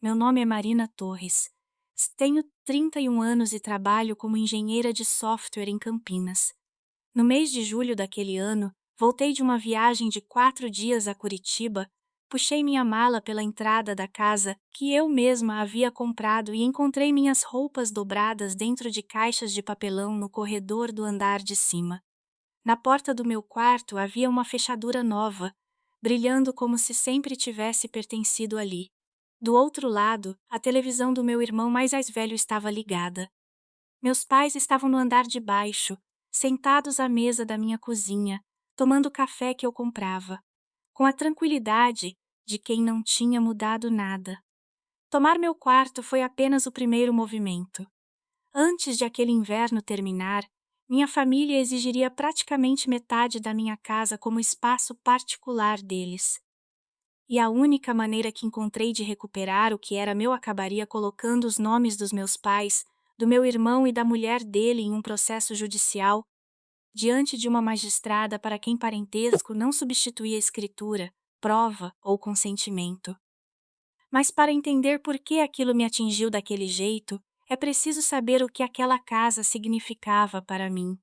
Meu nome é Marina Torres. Tenho 31 anos e trabalho como engenheira de software em Campinas. No mês de julho daquele ano, voltei de uma viagem de 4 dias a Curitiba, puxei minha mala pela entrada da casa que eu mesma havia comprado e encontrei minhas roupas dobradas dentro de caixas de papelão no corredor do andar de cima. Na porta do meu quarto havia uma fechadura nova, brilhando como se sempre tivesse pertencido ali. Do outro lado, a televisão do meu irmão mais velho estava ligada. Meus pais estavam no andar de baixo, sentados à mesa da minha cozinha, tomando o café que eu comprava, com a tranquilidade de quem não tinha mudado nada. Tomar meu quarto foi apenas o primeiro movimento. Antes de aquele inverno terminar, minha família exigiria praticamente metade da minha casa como espaço particular deles. E a única maneira que encontrei de recuperar o que era meu acabaria colocando os nomes dos meus pais, do meu irmão e da mulher dele em um processo judicial, diante de uma magistrada para quem parentesco não substituía escritura, prova ou consentimento. Mas para entender por que aquilo me atingiu daquele jeito, é preciso saber o que aquela casa significava para mim.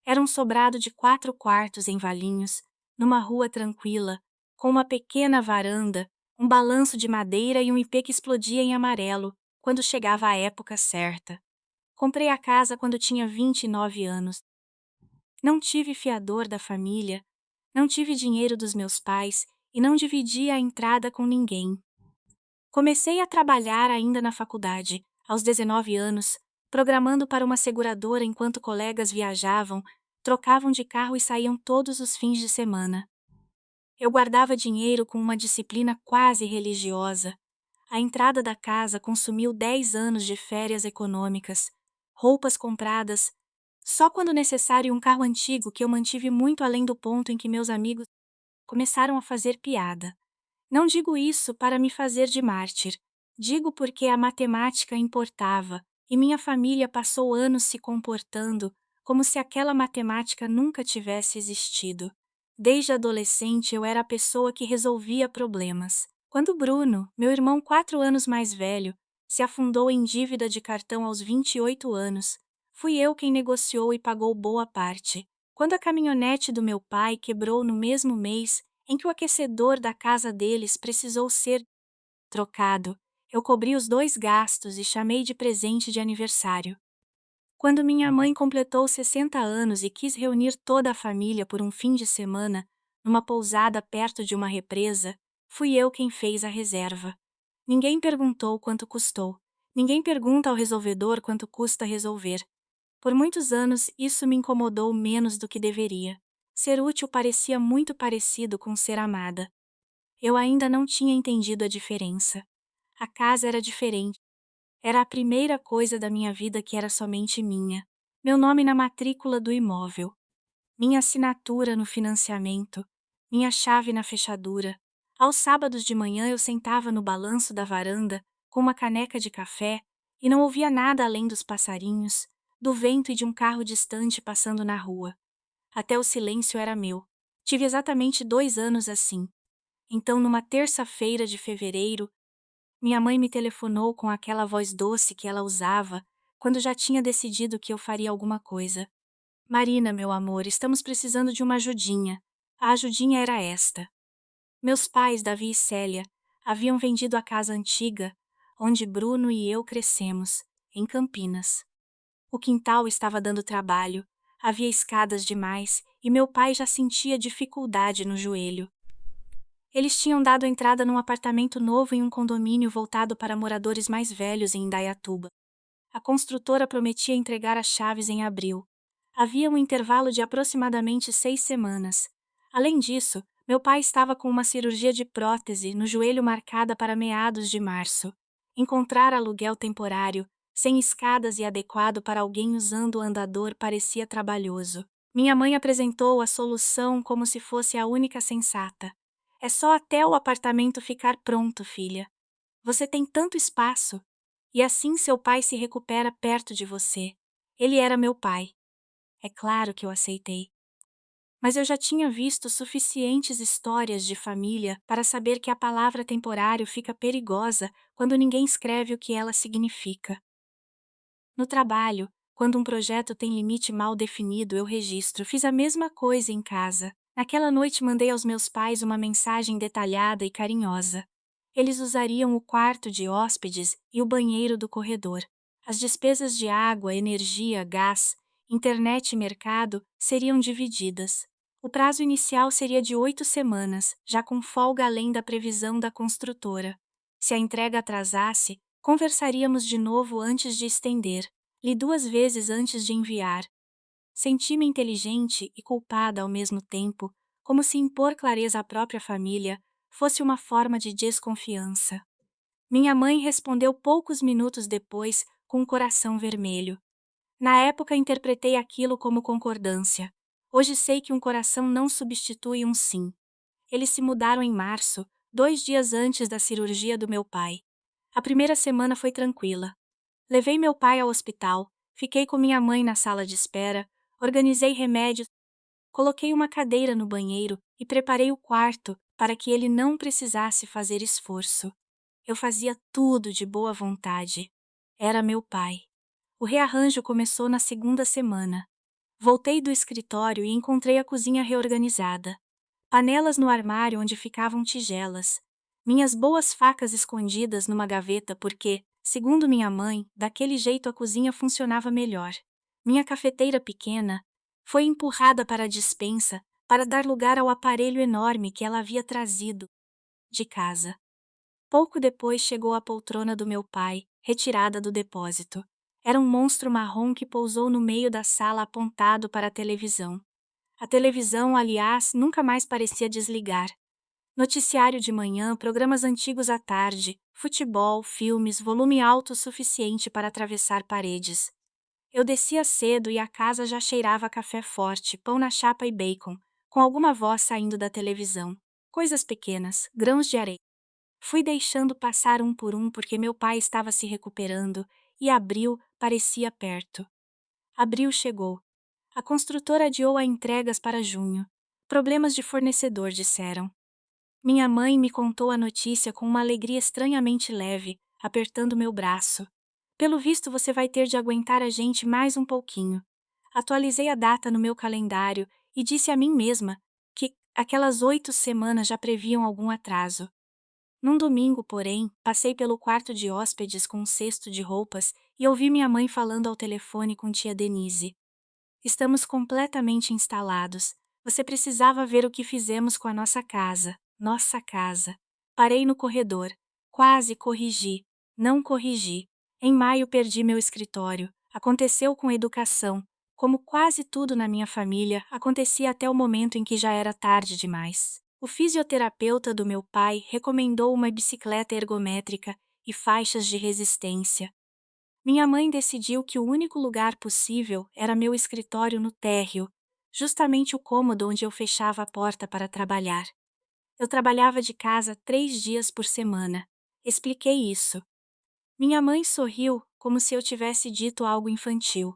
Era um sobrado de 4 quartos em Valinhos, numa rua tranquila, com uma pequena varanda, um balanço de madeira e um ipê que explodia em amarelo, quando chegava a época certa. Comprei a casa quando tinha 29 anos. Não tive fiador da família, não tive dinheiro dos meus pais e não dividi a entrada com ninguém. Comecei a trabalhar ainda na faculdade, aos 19 anos, programando para uma seguradora enquanto colegas viajavam, trocavam de carro e saíam todos os fins de semana. Eu guardava dinheiro com uma disciplina quase religiosa. A entrada da casa consumiu 10 anos de férias econômicas, roupas compradas, só quando necessário um carro antigo que eu mantive muito além do ponto em que meus amigos começaram a fazer piada. Não digo isso para me fazer de mártir. Digo porque a matemática importava, e minha família passou anos se comportando como se aquela matemática nunca tivesse existido. Desde adolescente eu era a pessoa que resolvia problemas. Quando Bruno, meu irmão 4 anos mais velho, se afundou em dívida de cartão aos 28 anos, fui eu quem negociou e pagou boa parte. Quando a caminhonete do meu pai quebrou no mesmo mês em que o aquecedor da casa deles precisou ser trocado, eu cobri os 2 gastos e chamei de presente de aniversário. Quando minha mãe completou 60 anos e quis reunir toda a família por um fim de semana, numa pousada perto de uma represa, fui eu quem fez a reserva. Ninguém perguntou quanto custou. Ninguém pergunta ao resolvedor quanto custa resolver. Por muitos anos, isso me incomodou menos do que deveria. Ser útil parecia muito parecido com ser amada. Eu ainda não tinha entendido a diferença. A casa era diferente. Era a primeira coisa da minha vida que era somente minha. Meu nome na matrícula do imóvel. Minha assinatura no financiamento. Minha chave na fechadura. Aos sábados de manhã eu sentava no balanço da varanda, com uma caneca de café, e não ouvia nada além dos passarinhos, do vento e de um carro distante passando na rua. Até o silêncio era meu. Tive exatamente 2 anos assim. Então, numa terça-feira de fevereiro, minha mãe me telefonou com aquela voz doce que ela usava quando já tinha decidido que eu faria alguma coisa. Marina, meu amor, estamos precisando de uma ajudinha. A ajudinha era esta. Meus pais, Davi e Célia, haviam vendido a casa antiga, onde Bruno e eu crescemos, em Campinas. O quintal estava dando trabalho, havia escadas demais e meu pai já sentia dificuldade no joelho. Eles tinham dado entrada num apartamento novo em um condomínio voltado para moradores mais velhos em Indaiatuba. A construtora prometia entregar as chaves em abril. Havia um intervalo de aproximadamente 6 semanas. Além disso, meu pai estava com uma cirurgia de prótese no joelho marcada para meados de março. Encontrar aluguel temporário, sem escadas e adequado para alguém usando o andador parecia trabalhoso. Minha mãe apresentou a solução como se fosse a única sensata. É só até o apartamento ficar pronto, filha. Você tem tanto espaço. E assim seu pai se recupera perto de você. Ele era meu pai. É claro que eu aceitei. Mas eu já tinha visto suficientes histórias de família para saber que a palavra temporário fica perigosa quando ninguém escreve o que ela significa. No trabalho, quando um projeto tem limite mal definido, eu registro. Fiz a mesma coisa em casa. Naquela noite mandei aos meus pais uma mensagem detalhada e carinhosa. Eles usariam o quarto de hóspedes e o banheiro do corredor. As despesas de água, energia, gás, internet e mercado seriam divididas. O prazo inicial seria de 8 semanas, já com folga além da previsão da construtora. Se a entrega atrasasse, conversaríamos de novo antes de estender. Li 2 vezes antes de enviar. Senti-me inteligente e culpada ao mesmo tempo, como se impor clareza à própria família fosse uma forma de desconfiança. Minha mãe respondeu poucos minutos depois, com o coração vermelho. Na época interpretei aquilo como concordância. Hoje sei que um coração não substitui um sim. Eles se mudaram em março, 2 dias antes da cirurgia do meu pai. A primeira semana foi tranquila. Levei meu pai ao hospital, fiquei com minha mãe na sala de espera, organizei remédios, coloquei uma cadeira no banheiro e preparei o quarto para que ele não precisasse fazer esforço. Eu fazia tudo de boa vontade. Era meu pai. O rearranjo começou na segunda semana. Voltei do escritório e encontrei a cozinha reorganizada. Panelas no armário onde ficavam tigelas. Minhas boas facas escondidas numa gaveta porque, segundo minha mãe, daquele jeito a cozinha funcionava melhor. Minha cafeteira pequena foi empurrada para a despensa para dar lugar ao aparelho enorme que ela havia trazido de casa. Pouco depois chegou a poltrona do meu pai, retirada do depósito. Era um monstro marrom que pousou no meio da sala apontado para a televisão. A televisão, aliás, nunca mais parecia desligar. Noticiário de manhã, programas antigos à tarde, futebol, filmes, volume alto o suficiente para atravessar paredes. Eu descia cedo e a casa já cheirava a café forte, pão na chapa e bacon, com alguma voz saindo da televisão. Coisas pequenas, grãos de areia. Fui deixando passar um por um porque meu pai estava se recuperando e abril parecia perto. Abril chegou. A construtora adiou a entregas para junho. Problemas de fornecedor, disseram. Minha mãe me contou a notícia com uma alegria estranhamente leve, apertando meu braço. Pelo visto, você vai ter de aguentar a gente mais um pouquinho. Atualizei a data no meu calendário e disse a mim mesma que aquelas 8 semanas já previam algum atraso. Num domingo, porém, passei pelo quarto de hóspedes com um cesto de roupas e ouvi minha mãe falando ao telefone com tia Denise. Estamos completamente instalados. Você precisava ver o que fizemos com a nossa casa. Nossa casa. Parei no corredor. Quase corrigi. Não corrigi. Em maio perdi meu escritório. Aconteceu com educação. Como quase tudo na minha família, acontecia até o momento em que já era tarde demais. O fisioterapeuta do meu pai recomendou uma bicicleta ergométrica e faixas de resistência. Minha mãe decidiu que o único lugar possível era meu escritório no térreo, justamente o cômodo onde eu fechava a porta para trabalhar. Eu trabalhava de casa 3 dias por semana. Expliquei isso. Minha mãe sorriu, como se eu tivesse dito algo infantil.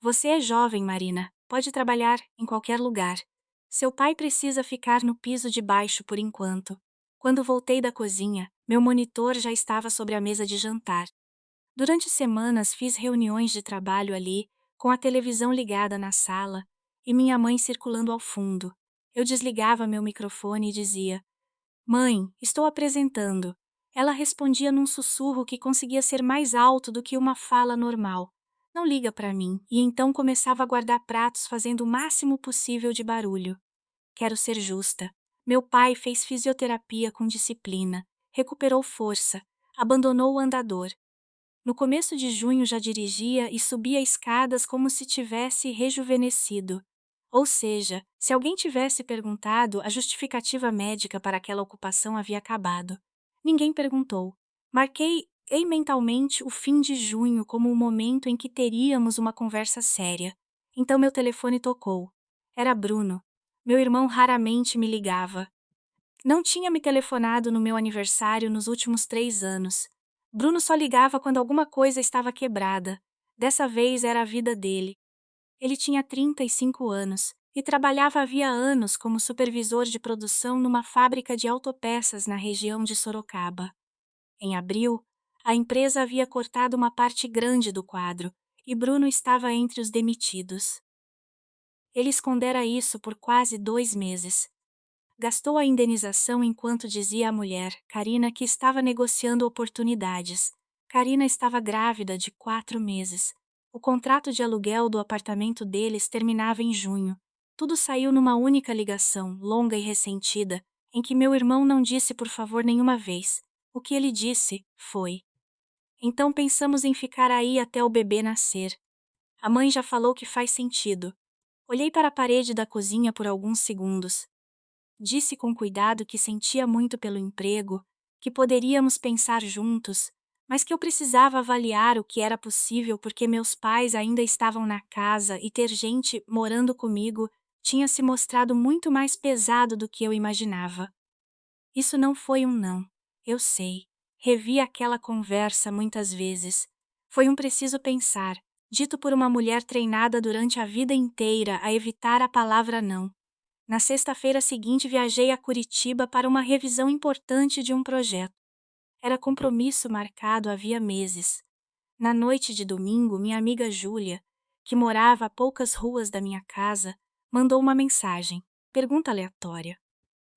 Você é jovem, Marina. Pode trabalhar em qualquer lugar. Seu pai precisa ficar no piso de baixo por enquanto. Quando voltei da cozinha, meu monitor já estava sobre a mesa de jantar. Durante semanas fiz reuniões de trabalho ali, com a televisão ligada na sala e minha mãe circulando ao fundo. Eu desligava meu microfone e dizia: Mãe, estou apresentando. Ela respondia num sussurro que conseguia ser mais alto do que uma fala normal. Não liga para mim, e então começava a guardar pratos fazendo o máximo possível de barulho. Quero ser justa. Meu pai fez fisioterapia com disciplina, recuperou força, abandonou o andador. No começo de junho já dirigia e subia escadas como se tivesse rejuvenescido. Ou seja, se alguém tivesse perguntado, a justificativa médica para aquela ocupação havia acabado. Ninguém perguntou. Marquei mentalmente o fim de junho como o momento em que teríamos uma conversa séria. Então meu telefone tocou. Era Bruno. Meu irmão raramente me ligava. Não tinha me telefonado no meu aniversário nos últimos 3 anos. Bruno só ligava quando alguma coisa estava quebrada. Dessa vez era a vida dele. Ele tinha 35 anos, e trabalhava havia anos como supervisor de produção numa fábrica de autopeças na região de Sorocaba. Em abril, a empresa havia cortado uma parte grande do quadro e Bruno estava entre os demitidos. Ele escondera isso por quase 2 meses. Gastou a indenização enquanto dizia à mulher, Karina, que estava negociando oportunidades. Karina estava grávida de 4 meses. O contrato de aluguel do apartamento deles terminava em junho. Tudo saiu numa única ligação, longa e ressentida, em que meu irmão não disse por favor nenhuma vez. O que ele disse foi: então pensamos em ficar aí até o bebê nascer. A mãe já falou que faz sentido. Olhei para a parede da cozinha por alguns segundos. Disse com cuidado que sentia muito pelo emprego, que poderíamos pensar juntos, mas que eu precisava avaliar o que era possível porque meus pais ainda estavam na casa e ter gente morando comigo tinha se mostrado muito mais pesado do que eu imaginava. Isso não foi um não, eu sei. Revi aquela conversa muitas vezes. Foi um preciso pensar, dito por uma mulher treinada durante a vida inteira a evitar a palavra não. Na sexta-feira seguinte viajei a Curitiba para uma revisão importante de um projeto. Era compromisso marcado havia meses. Na noite de domingo, minha amiga Júlia, que morava a poucas ruas da minha casa, mandou uma mensagem. Pergunta aleatória.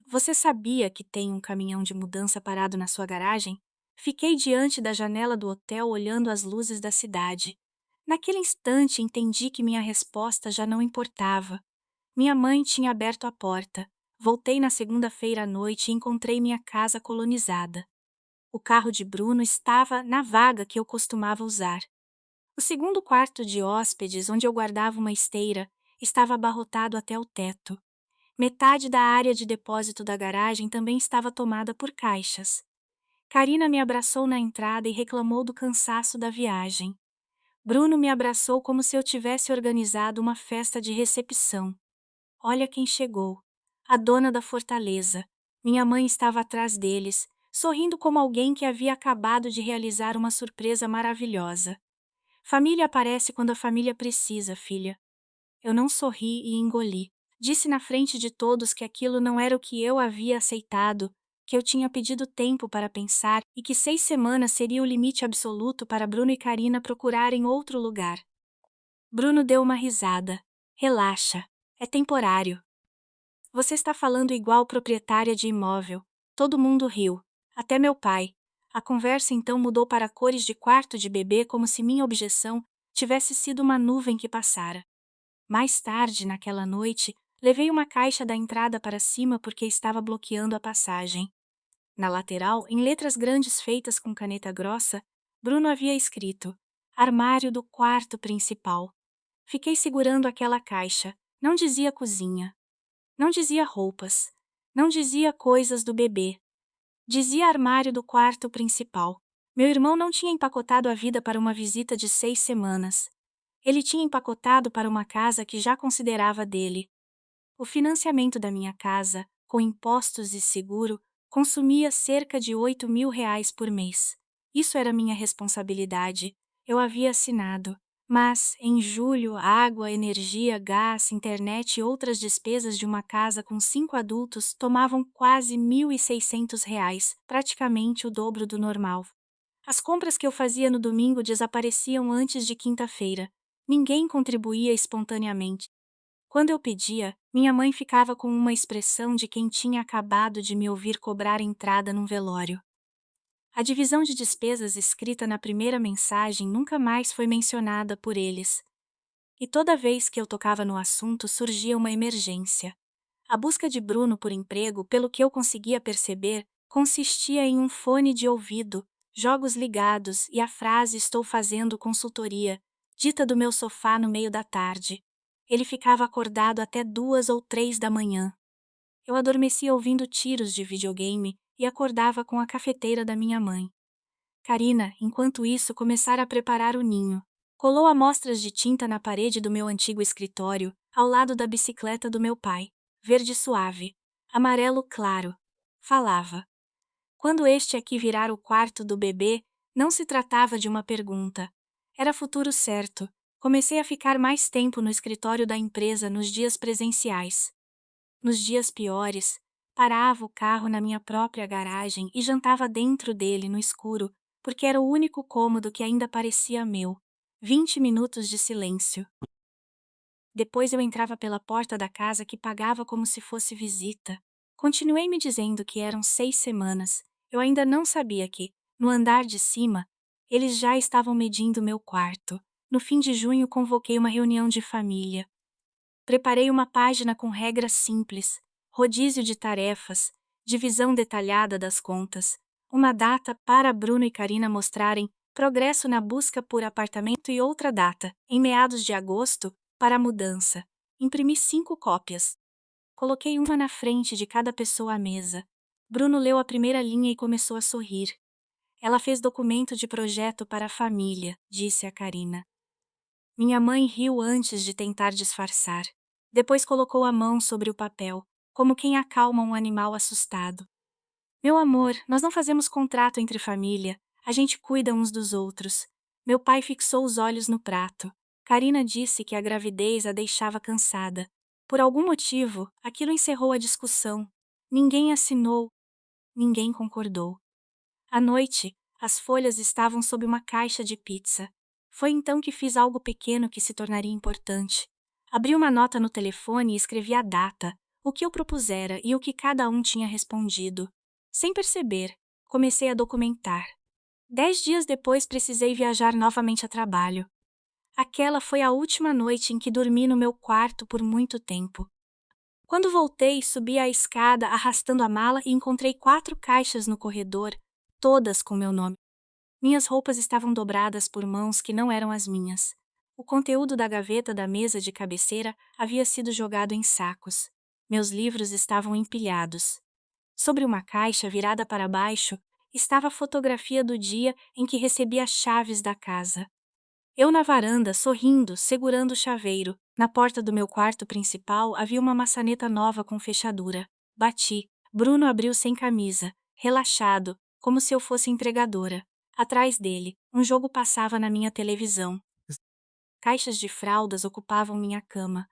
Você sabia que tem um caminhão de mudança parado na sua garagem? Fiquei diante da janela do hotel olhando as luzes da cidade. Naquele instante entendi que minha resposta já não importava. Minha mãe tinha aberto a porta. Voltei na segunda-feira à noite e encontrei minha casa colonizada. O carro de Bruno estava na vaga que eu costumava usar. O segundo quarto de hóspedes, onde eu guardava uma esteira, estava abarrotado até o teto. Metade da área de depósito da garagem também estava tomada por caixas. Karina me abraçou na entrada e reclamou do cansaço da viagem. Bruno me abraçou como se eu tivesse organizado uma festa de recepção. Olha quem chegou. A dona da fortaleza. Minha mãe estava atrás deles, sorrindo como alguém que havia acabado de realizar uma surpresa maravilhosa. Família aparece quando a família precisa, filha. Eu não sorri e engoli. Disse na frente de todos que aquilo não era o que eu havia aceitado, que eu tinha pedido tempo para pensar e que 6 semanas seria o limite absoluto para Bruno e Karina procurarem outro lugar. Bruno deu uma risada. Relaxa. É temporário. Você está falando igual proprietária de imóvel. Todo mundo riu. Até meu pai. A conversa então mudou para cores de quarto de bebê como se minha objeção tivesse sido uma nuvem que passara. Mais tarde, naquela noite, levei uma caixa da entrada para cima porque estava bloqueando a passagem. Na lateral, em letras grandes feitas com caneta grossa, Bruno havia escrito: Armário do quarto principal. Fiquei segurando aquela caixa. Não dizia cozinha. Não dizia roupas. Não dizia coisas do bebê. Dizia armário do quarto principal. Meu irmão não tinha empacotado a vida para uma visita de 6 semanas. Ele tinha empacotado para uma casa que já considerava dele. O financiamento da minha casa, com impostos e seguro, consumia cerca de R$ 8.000 por mês. Isso era minha responsabilidade. Eu havia assinado. Mas, em julho, água, energia, gás, internet e outras despesas de uma casa com 5 adultos tomavam quase R$ 1.600, praticamente o dobro do normal. As compras que eu fazia no domingo desapareciam antes de quinta-feira. Ninguém contribuía espontaneamente. Quando eu pedia, minha mãe ficava com uma expressão de quem tinha acabado de me ouvir cobrar entrada num velório. A divisão de despesas escrita na primeira mensagem nunca mais foi mencionada por eles. E toda vez que eu tocava no assunto surgia uma emergência. A busca de Bruno por emprego, pelo que eu conseguia perceber, consistia em um fone de ouvido, jogos ligados e a frase estou fazendo consultoria, dita do meu sofá no meio da tarde. Ele ficava acordado até 2 ou 3 da manhã. Eu adormecia ouvindo tiros de videogame e acordava com a cafeteira da minha mãe. Karina, enquanto isso, começara a preparar o ninho. Colou amostras de tinta na parede do meu antigo escritório, ao lado da bicicleta do meu pai. Verde suave. Amarelo claro. Falava. Quando este aqui virar o quarto do bebê, não se tratava de uma pergunta. Era futuro certo. Comecei a ficar mais tempo no escritório da empresa nos dias presenciais. Nos dias piores, parava o carro na minha própria garagem e jantava dentro dele no escuro, porque era o único cômodo que ainda parecia meu. 20 minutos de silêncio. Depois eu entrava pela porta da casa que pagava como se fosse visita. Continuei me dizendo que eram 6 semanas. Eu ainda não sabia que, no andar de cima, eles já estavam medindo meu quarto. No fim de junho convoquei uma reunião de família. Preparei uma página com regras simples, rodízio de tarefas, divisão detalhada das contas, uma data para Bruno e Karina mostrarem progresso na busca por apartamento e outra data, em meados de agosto, para a mudança. Imprimi 5 cópias. Coloquei uma na frente de cada pessoa à mesa. Bruno leu a primeira linha e começou a sorrir. Ela fez documento de projeto para a família, disse a Karina. Minha mãe riu antes de tentar disfarçar. Depois colocou a mão sobre o papel, como quem acalma um animal assustado. Meu amor, nós não fazemos contrato entre família, a gente cuida uns dos outros. Meu pai fixou os olhos no prato. Karina disse que a gravidez a deixava cansada. Por algum motivo, aquilo encerrou a discussão. Ninguém assinou, ninguém concordou. À noite, as folhas estavam sob uma caixa de pizza. Foi então que fiz algo pequeno que se tornaria importante. Abri uma nota no telefone e escrevi a data, o que eu propusera e o que cada um tinha respondido. Sem perceber, comecei a documentar. 10 dias depois precisei viajar novamente a trabalho. Aquela foi a última noite em que dormi no meu quarto por muito tempo. Quando voltei, subi a escada arrastando a mala e encontrei 4 caixas no corredor, todas com meu nome. Minhas roupas estavam dobradas por mãos que não eram as minhas. O conteúdo da gaveta da mesa de cabeceira havia sido jogado em sacos. Meus livros estavam empilhados. Sobre uma caixa virada para baixo, estava a fotografia do dia em que recebi as chaves da casa. Eu na varanda, sorrindo, segurando o chaveiro. Na porta do meu quarto principal havia uma maçaneta nova com fechadura. Bati. Bruno abriu sem camisa, relaxado, como se eu fosse entregadora. Atrás dele, um jogo passava na minha televisão. Caixas de fraldas ocupavam minha cama.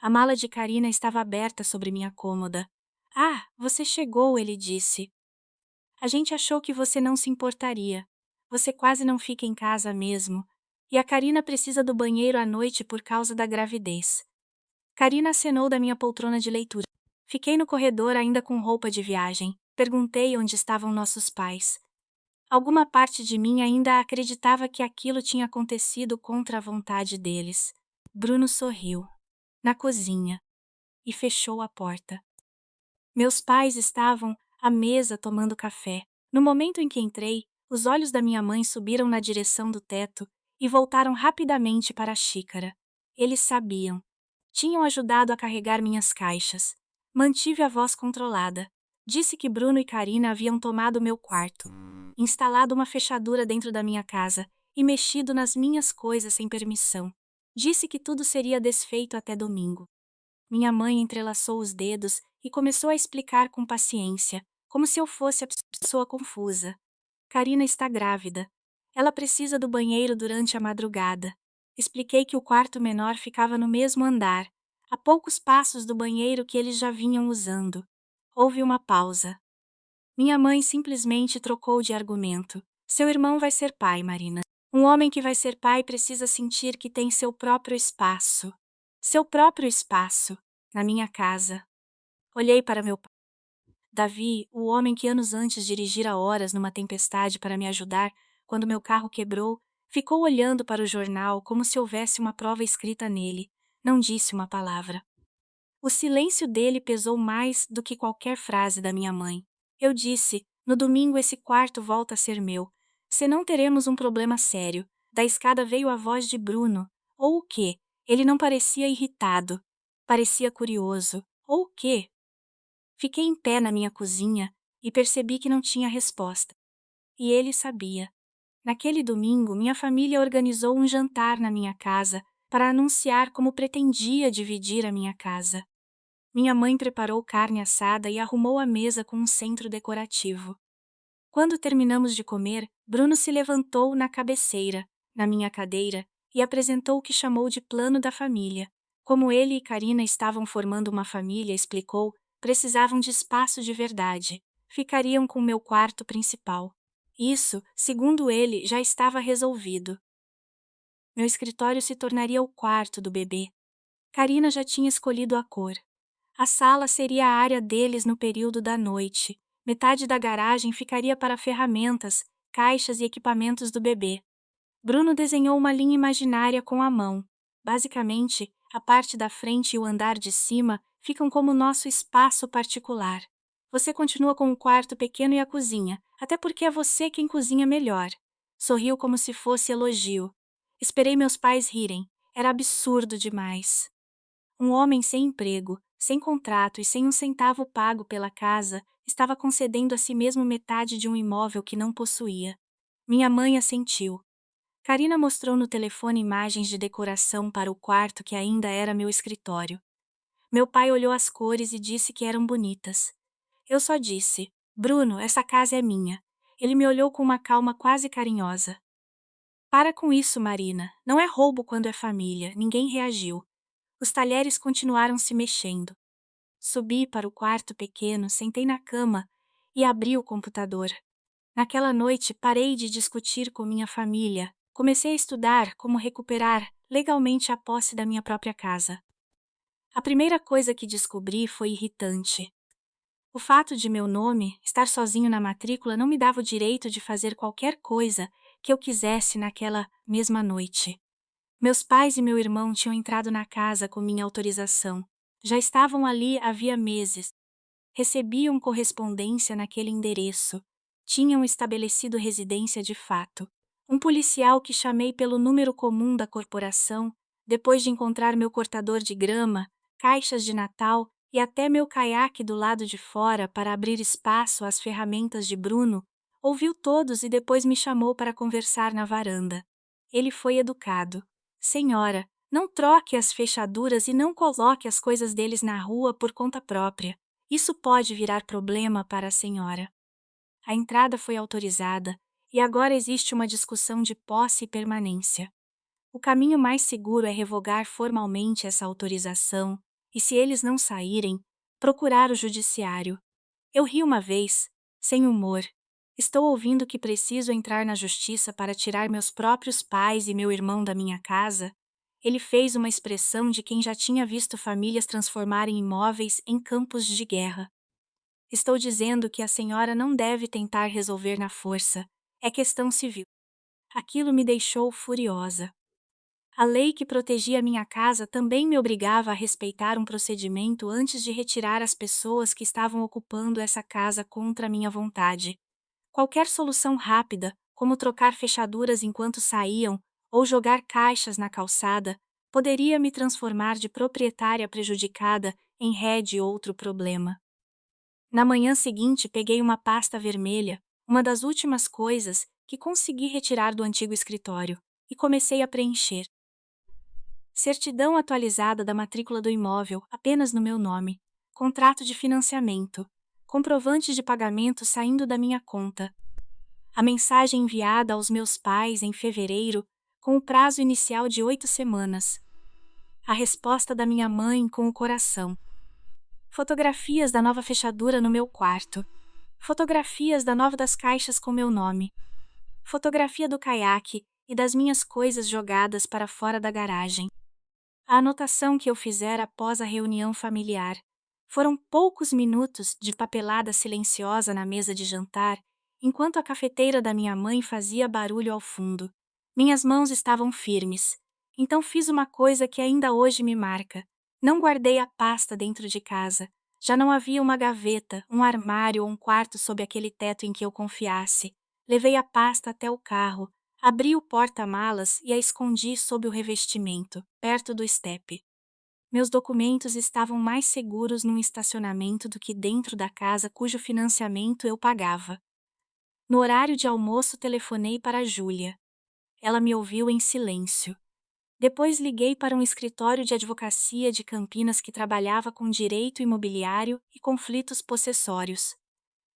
A mala de Karina estava aberta sobre minha cômoda. Ah, você chegou, ele disse. A gente achou que você não se importaria. Você quase não fica em casa mesmo. E a Karina precisa do banheiro à noite por causa da gravidez. Karina acenou da minha poltrona de leitura. Fiquei no corredor ainda com roupa de viagem. Perguntei onde estavam nossos pais. Alguma parte de mim ainda acreditava que aquilo tinha acontecido contra a vontade deles. Bruno sorriu. Na cozinha. E fechou a porta. Meus pais estavam à mesa tomando café. No momento em que entrei, os olhos da minha mãe subiram na direção do teto e voltaram rapidamente para a xícara. Eles sabiam. Tinham ajudado a carregar minhas caixas. Mantive a voz controlada. Disse que Bruno e Karina haviam tomado meu quarto, instalado uma fechadura dentro da minha casa e mexido nas minhas coisas sem permissão. Disse que tudo seria desfeito até domingo. Minha mãe entrelaçou os dedos e começou a explicar com paciência, como se eu fosse a pessoa confusa. Karina está grávida. Ela precisa do banheiro durante a madrugada. Expliquei que o quarto menor ficava no mesmo andar, a poucos passos do banheiro que eles já vinham usando. Houve uma pausa. Minha mãe simplesmente trocou de argumento. Seu irmão vai ser pai, Marina. Um homem que vai ser pai precisa sentir que tem seu próprio espaço. Seu próprio espaço, na minha casa. Olhei para meu pai. Davi, o homem que anos antes dirigira horas numa tempestade para me ajudar, quando meu carro quebrou, ficou olhando para o jornal como se houvesse uma prova escrita nele. Não disse uma palavra. O silêncio dele pesou mais do que qualquer frase da minha mãe. Eu disse, no domingo esse quarto volta a ser meu. Senão teremos um problema sério. Da escada veio a voz de Bruno. Ou o quê? Ele não parecia irritado. Parecia curioso. Ou o quê? Fiquei em pé na minha cozinha e percebi que não tinha resposta. E ele sabia. Naquele domingo, minha família organizou um jantar na minha casa para anunciar como pretendia dividir a minha casa. Minha mãe preparou carne assada e arrumou a mesa com um centro decorativo. Quando terminamos de comer, Bruno se levantou na cabeceira, na minha cadeira, e apresentou o que chamou de plano da família. Como ele e Karina estavam formando uma família, explicou, precisavam de espaço de verdade. Ficariam com meu quarto principal. Isso, segundo ele, já estava resolvido. Meu escritório se tornaria o quarto do bebê. Karina já tinha escolhido a cor. A sala seria a área deles no período da noite. Metade da garagem ficaria para ferramentas, caixas e equipamentos do bebê. Bruno desenhou uma linha imaginária com a mão. Basicamente, a parte da frente e o andar de cima ficam como nosso espaço particular. Você continua com o quarto pequeno e a cozinha, até porque é você quem cozinha melhor. Sorriu como se fosse elogio. Esperei meus pais rirem. Era absurdo demais. Um homem sem emprego, sem contrato e sem um centavo pago pela casa, estava concedendo a si mesmo metade de um imóvel que não possuía. Minha mãe assentiu. Karina mostrou no telefone imagens de decoração para o quarto que ainda era meu escritório. Meu pai olhou as cores e disse que eram bonitas. Eu só disse: Bruno, essa casa é minha. Ele me olhou com uma calma quase carinhosa. Para com isso, Marina. Não é roubo quando é família. Ninguém reagiu. Os talheres continuaram se mexendo. Subi para o quarto pequeno, sentei na cama e abri o computador. Naquela noite, parei de discutir com minha família. Comecei a estudar como recuperar legalmente a posse da minha própria casa. A primeira coisa que descobri foi irritante. O fato de meu nome estar sozinho na matrícula não me dava o direito de fazer qualquer coisa que eu quisesse naquela mesma noite. Meus pais e meu irmão tinham entrado na casa com minha autorização. Já estavam ali havia meses. Recebiam correspondência naquele endereço. Tinham estabelecido residência de fato. Um policial que chamei pelo número comum da corporação, depois de encontrar meu cortador de grama, caixas de Natal e até meu caiaque do lado de fora para abrir espaço às ferramentas de Bruno, ouviu todos e depois me chamou para conversar na varanda. Ele foi educado. Senhora, não troque as fechaduras e não coloque as coisas deles na rua por conta própria. Isso pode virar problema para a senhora. A entrada foi autorizada e agora existe uma discussão de posse e permanência. O caminho mais seguro é revogar formalmente essa autorização e, se eles não saírem, procurar o judiciário. Eu ri uma vez, sem humor. Estou ouvindo que preciso entrar na justiça para tirar meus próprios pais e meu irmão da minha casa? Ele fez uma expressão de quem já tinha visto famílias transformarem imóveis em campos de guerra. Estou dizendo que a senhora não deve tentar resolver na força. É questão civil. Aquilo me deixou furiosa. A lei que protegia minha casa também me obrigava a respeitar um procedimento antes de retirar as pessoas que estavam ocupando essa casa contra minha vontade. Qualquer solução rápida, como trocar fechaduras enquanto saíam ou jogar caixas na calçada, poderia me transformar de proprietária prejudicada em ré de outro problema. Na manhã seguinte, peguei uma pasta vermelha, uma das últimas coisas que consegui retirar do antigo escritório, e comecei a preencher. Certidão atualizada da matrícula do imóvel, apenas no meu nome. Contrato de financiamento. Comprovante de pagamento saindo da minha conta. A mensagem enviada aos meus pais em fevereiro, com o prazo inicial de 8 semanas. A resposta da minha mãe com o coração. Fotografias da nova fechadura no meu quarto. Fotografias da nova das caixas com meu nome. Fotografia do caiaque e das minhas coisas jogadas para fora da garagem. A anotação que eu fizera após a reunião familiar. Foram poucos minutos de papelada silenciosa na mesa de jantar, enquanto a cafeteira da minha mãe fazia barulho ao fundo. Minhas mãos estavam firmes. Então fiz uma coisa que ainda hoje me marca. Não guardei a pasta dentro de casa. Já não havia uma gaveta, um armário ou um quarto sob aquele teto em que eu confiasse. Levei a pasta até o carro. Abri o porta-malas e a escondi sob o revestimento, perto do estepe. Meus documentos estavam mais seguros num estacionamento do que dentro da casa cujo financiamento eu pagava. No horário de almoço, telefonei para Júlia. Ela me ouviu em silêncio. Depois liguei para um escritório de advocacia de Campinas que trabalhava com direito imobiliário e conflitos possessórios.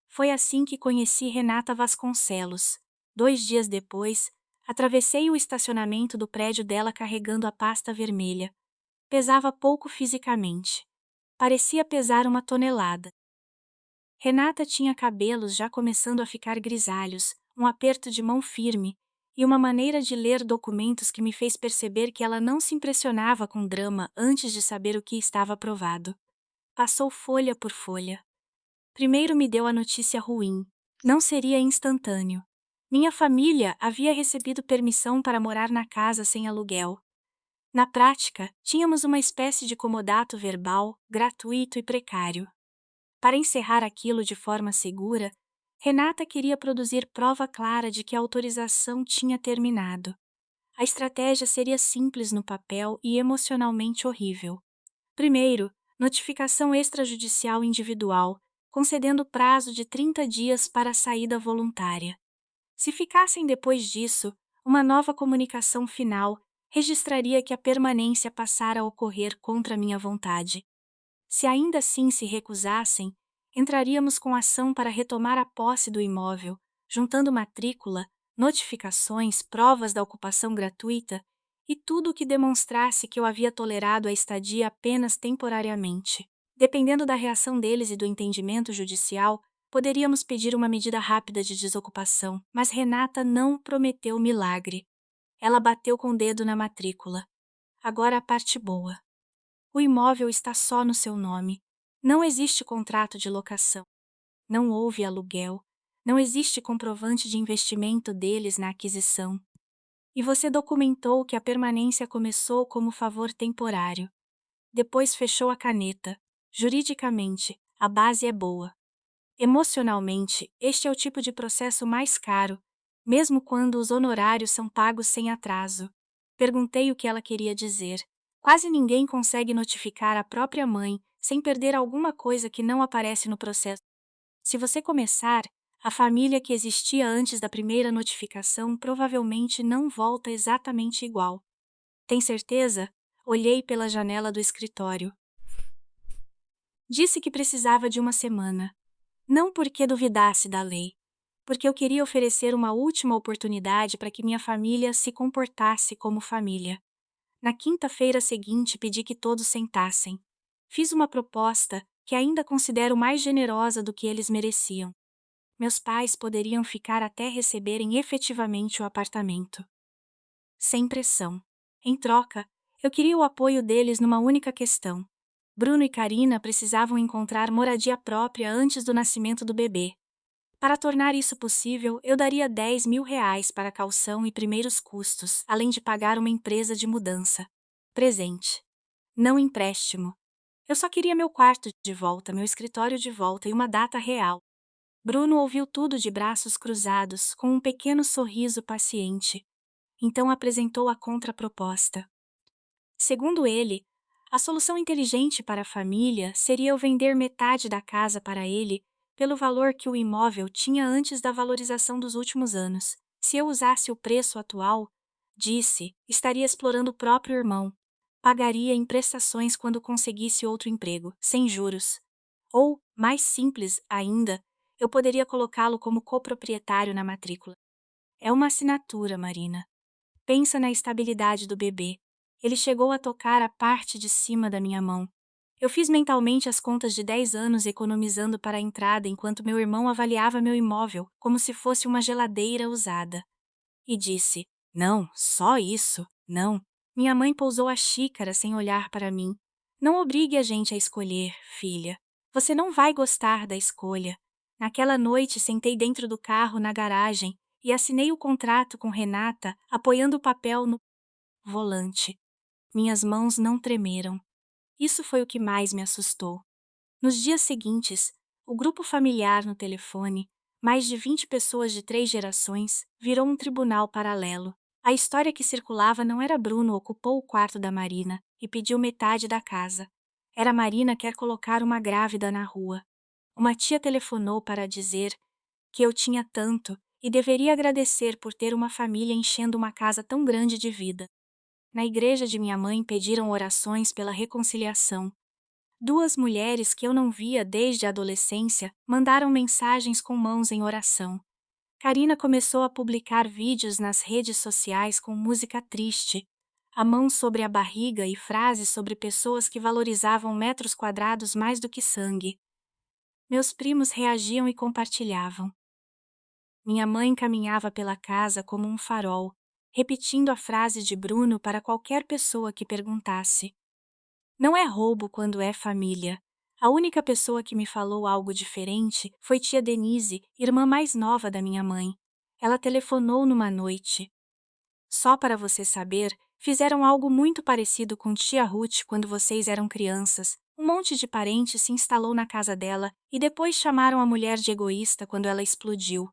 Foi assim que conheci Renata Vasconcelos. 2 dias depois, Atravessei o estacionamento do prédio dela carregando a pasta vermelha. Pesava pouco fisicamente. Parecia pesar 1 tonelada. Renata tinha cabelos já começando a ficar grisalhos, um aperto de mão firme e uma maneira de ler documentos que me fez perceber que ela não se impressionava com drama antes de saber o que estava aprovado. Passou folha por folha. Primeiro me deu a notícia ruim. Não seria instantâneo. Minha família havia recebido permissão para morar na casa sem aluguel. Na prática, tínhamos uma espécie de comodato verbal, gratuito e precário. Para encerrar aquilo de forma segura, Renata queria produzir prova clara de que a autorização tinha terminado. A estratégia seria simples no papel e emocionalmente horrível. Primeiro, notificação extrajudicial individual, concedendo prazo de 30 dias para a saída voluntária. Se ficassem depois disso, uma nova comunicação final registraria que a permanência passara a ocorrer contra minha vontade. Se ainda assim se recusassem, entraríamos com ação para retomar a posse do imóvel, juntando matrícula, notificações, provas da ocupação gratuita e tudo o que demonstrasse que eu havia tolerado a estadia apenas temporariamente. Dependendo da reação deles e do entendimento judicial, poderíamos pedir uma medida rápida de desocupação, mas Renata não prometeu milagre. Ela bateu com o dedo na matrícula. Agora a parte boa. O imóvel está só no seu nome. Não existe contrato de locação. Não houve aluguel. Não existe comprovante de investimento deles na aquisição. E você documentou que a permanência começou como favor temporário. Depois fechou a caneta. Juridicamente, a base é boa. Emocionalmente, este é o tipo de processo mais caro, mesmo quando os honorários são pagos sem atraso. Perguntei o que ela queria dizer. Quase ninguém consegue notificar a própria mãe sem perder alguma coisa que não aparece no processo. Se você começar, a família que existia antes da primeira notificação provavelmente não volta exatamente igual. Tem certeza? Olhei pela janela do escritório. Disse que precisava de 1 semana. Não porque duvidasse da lei, porque eu queria oferecer uma última oportunidade para que minha família se comportasse como família. Na quinta-feira seguinte, pedi que todos sentassem. Fiz uma proposta que ainda considero mais generosa do que eles mereciam. Meus pais poderiam ficar até receberem efetivamente o apartamento. Sem pressão. Em troca, eu queria o apoio deles numa única questão. Bruno e Karina precisavam encontrar moradia própria antes do nascimento do bebê. Para tornar isso possível, eu daria R$ 10.000 para caução e primeiros custos, além de pagar uma empresa de mudança. Presente. Não empréstimo. Eu só queria meu quarto de volta, meu escritório de volta e uma data real. Bruno ouviu tudo de braços cruzados, com um pequeno sorriso paciente. Então apresentou a contraproposta. Segundo ele, a solução inteligente para a família seria eu vender metade da casa para ele pelo valor que o imóvel tinha antes da valorização dos últimos anos. Se eu usasse o preço atual, disse, estaria explorando o próprio irmão. Pagaria em prestações quando conseguisse outro emprego, sem juros. Ou, mais simples ainda, eu poderia colocá-lo como coproprietário na matrícula. É uma assinatura, Marina. Pensa na estabilidade do bebê. Ele chegou a tocar a parte de cima da minha mão. Eu fiz mentalmente as contas de 10 anos economizando para a entrada enquanto meu irmão avaliava meu imóvel como se fosse uma geladeira usada. E disse, não, só isso, não. Minha mãe pousou a xícara sem olhar para mim. Não obrigue a gente a escolher, filha. Você não vai gostar da escolha. Naquela noite sentei dentro do carro na garagem e assinei o contrato com Renata apoiando o papel no volante. Minhas mãos não tremeram. Isso foi o que mais me assustou. Nos dias seguintes, o grupo familiar no telefone, mais de 20 pessoas de 3 gerações, virou um tribunal paralelo. A história que circulava não era Bruno ocupou o quarto da Marina e pediu metade da casa. Era Marina quer colocar uma grávida na rua. Uma tia telefonou para dizer que eu tinha tanto e deveria agradecer por ter uma família enchendo uma casa tão grande de vida. Na igreja de minha mãe pediram orações pela reconciliação. 2 mulheres que eu não via desde a adolescência mandaram mensagens com mãos em oração. Karina começou a publicar vídeos nas redes sociais com música triste, a mão sobre a barriga e frases sobre pessoas que valorizavam metros quadrados mais do que sangue. Meus primos reagiam e compartilhavam. Minha mãe caminhava pela casa como um farol, repetindo a frase de Bruno para qualquer pessoa que perguntasse. Não é roubo quando é família. A única pessoa que me falou algo diferente foi tia Denise, irmã mais nova da minha mãe. Ela telefonou numa noite. Só para você saber, fizeram algo muito parecido com tia Ruth quando vocês eram crianças. Um monte de parentes se instalou na casa dela e depois chamaram a mulher de egoísta quando ela explodiu.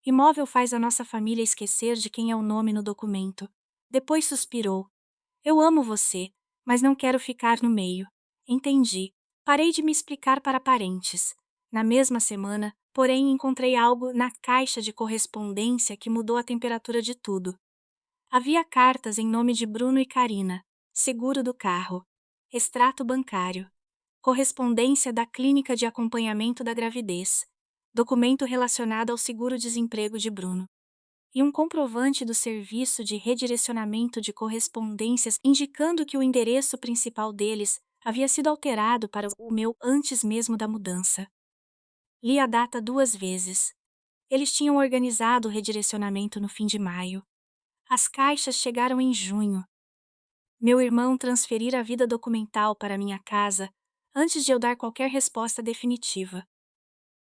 Imóvel faz a nossa família esquecer de quem é o nome no documento. Depois suspirou. Eu amo você, mas não quero ficar no meio. Entendi. Parei de me explicar para parentes. Na mesma semana, porém, encontrei algo na caixa de correspondência que mudou a temperatura de tudo. Havia cartas em nome de Bruno e Karina, seguro do carro, extrato bancário, correspondência da clínica de acompanhamento da gravidez, documento relacionado ao seguro-desemprego de Bruno e um comprovante do serviço de redirecionamento de correspondências indicando que o endereço principal deles havia sido alterado para o meu antes mesmo da mudança. Li a data 2 vezes. Eles tinham organizado o redirecionamento no fim de maio. As caixas chegaram em junho. Meu irmão transferira a vida documental para minha casa antes de eu dar qualquer resposta definitiva.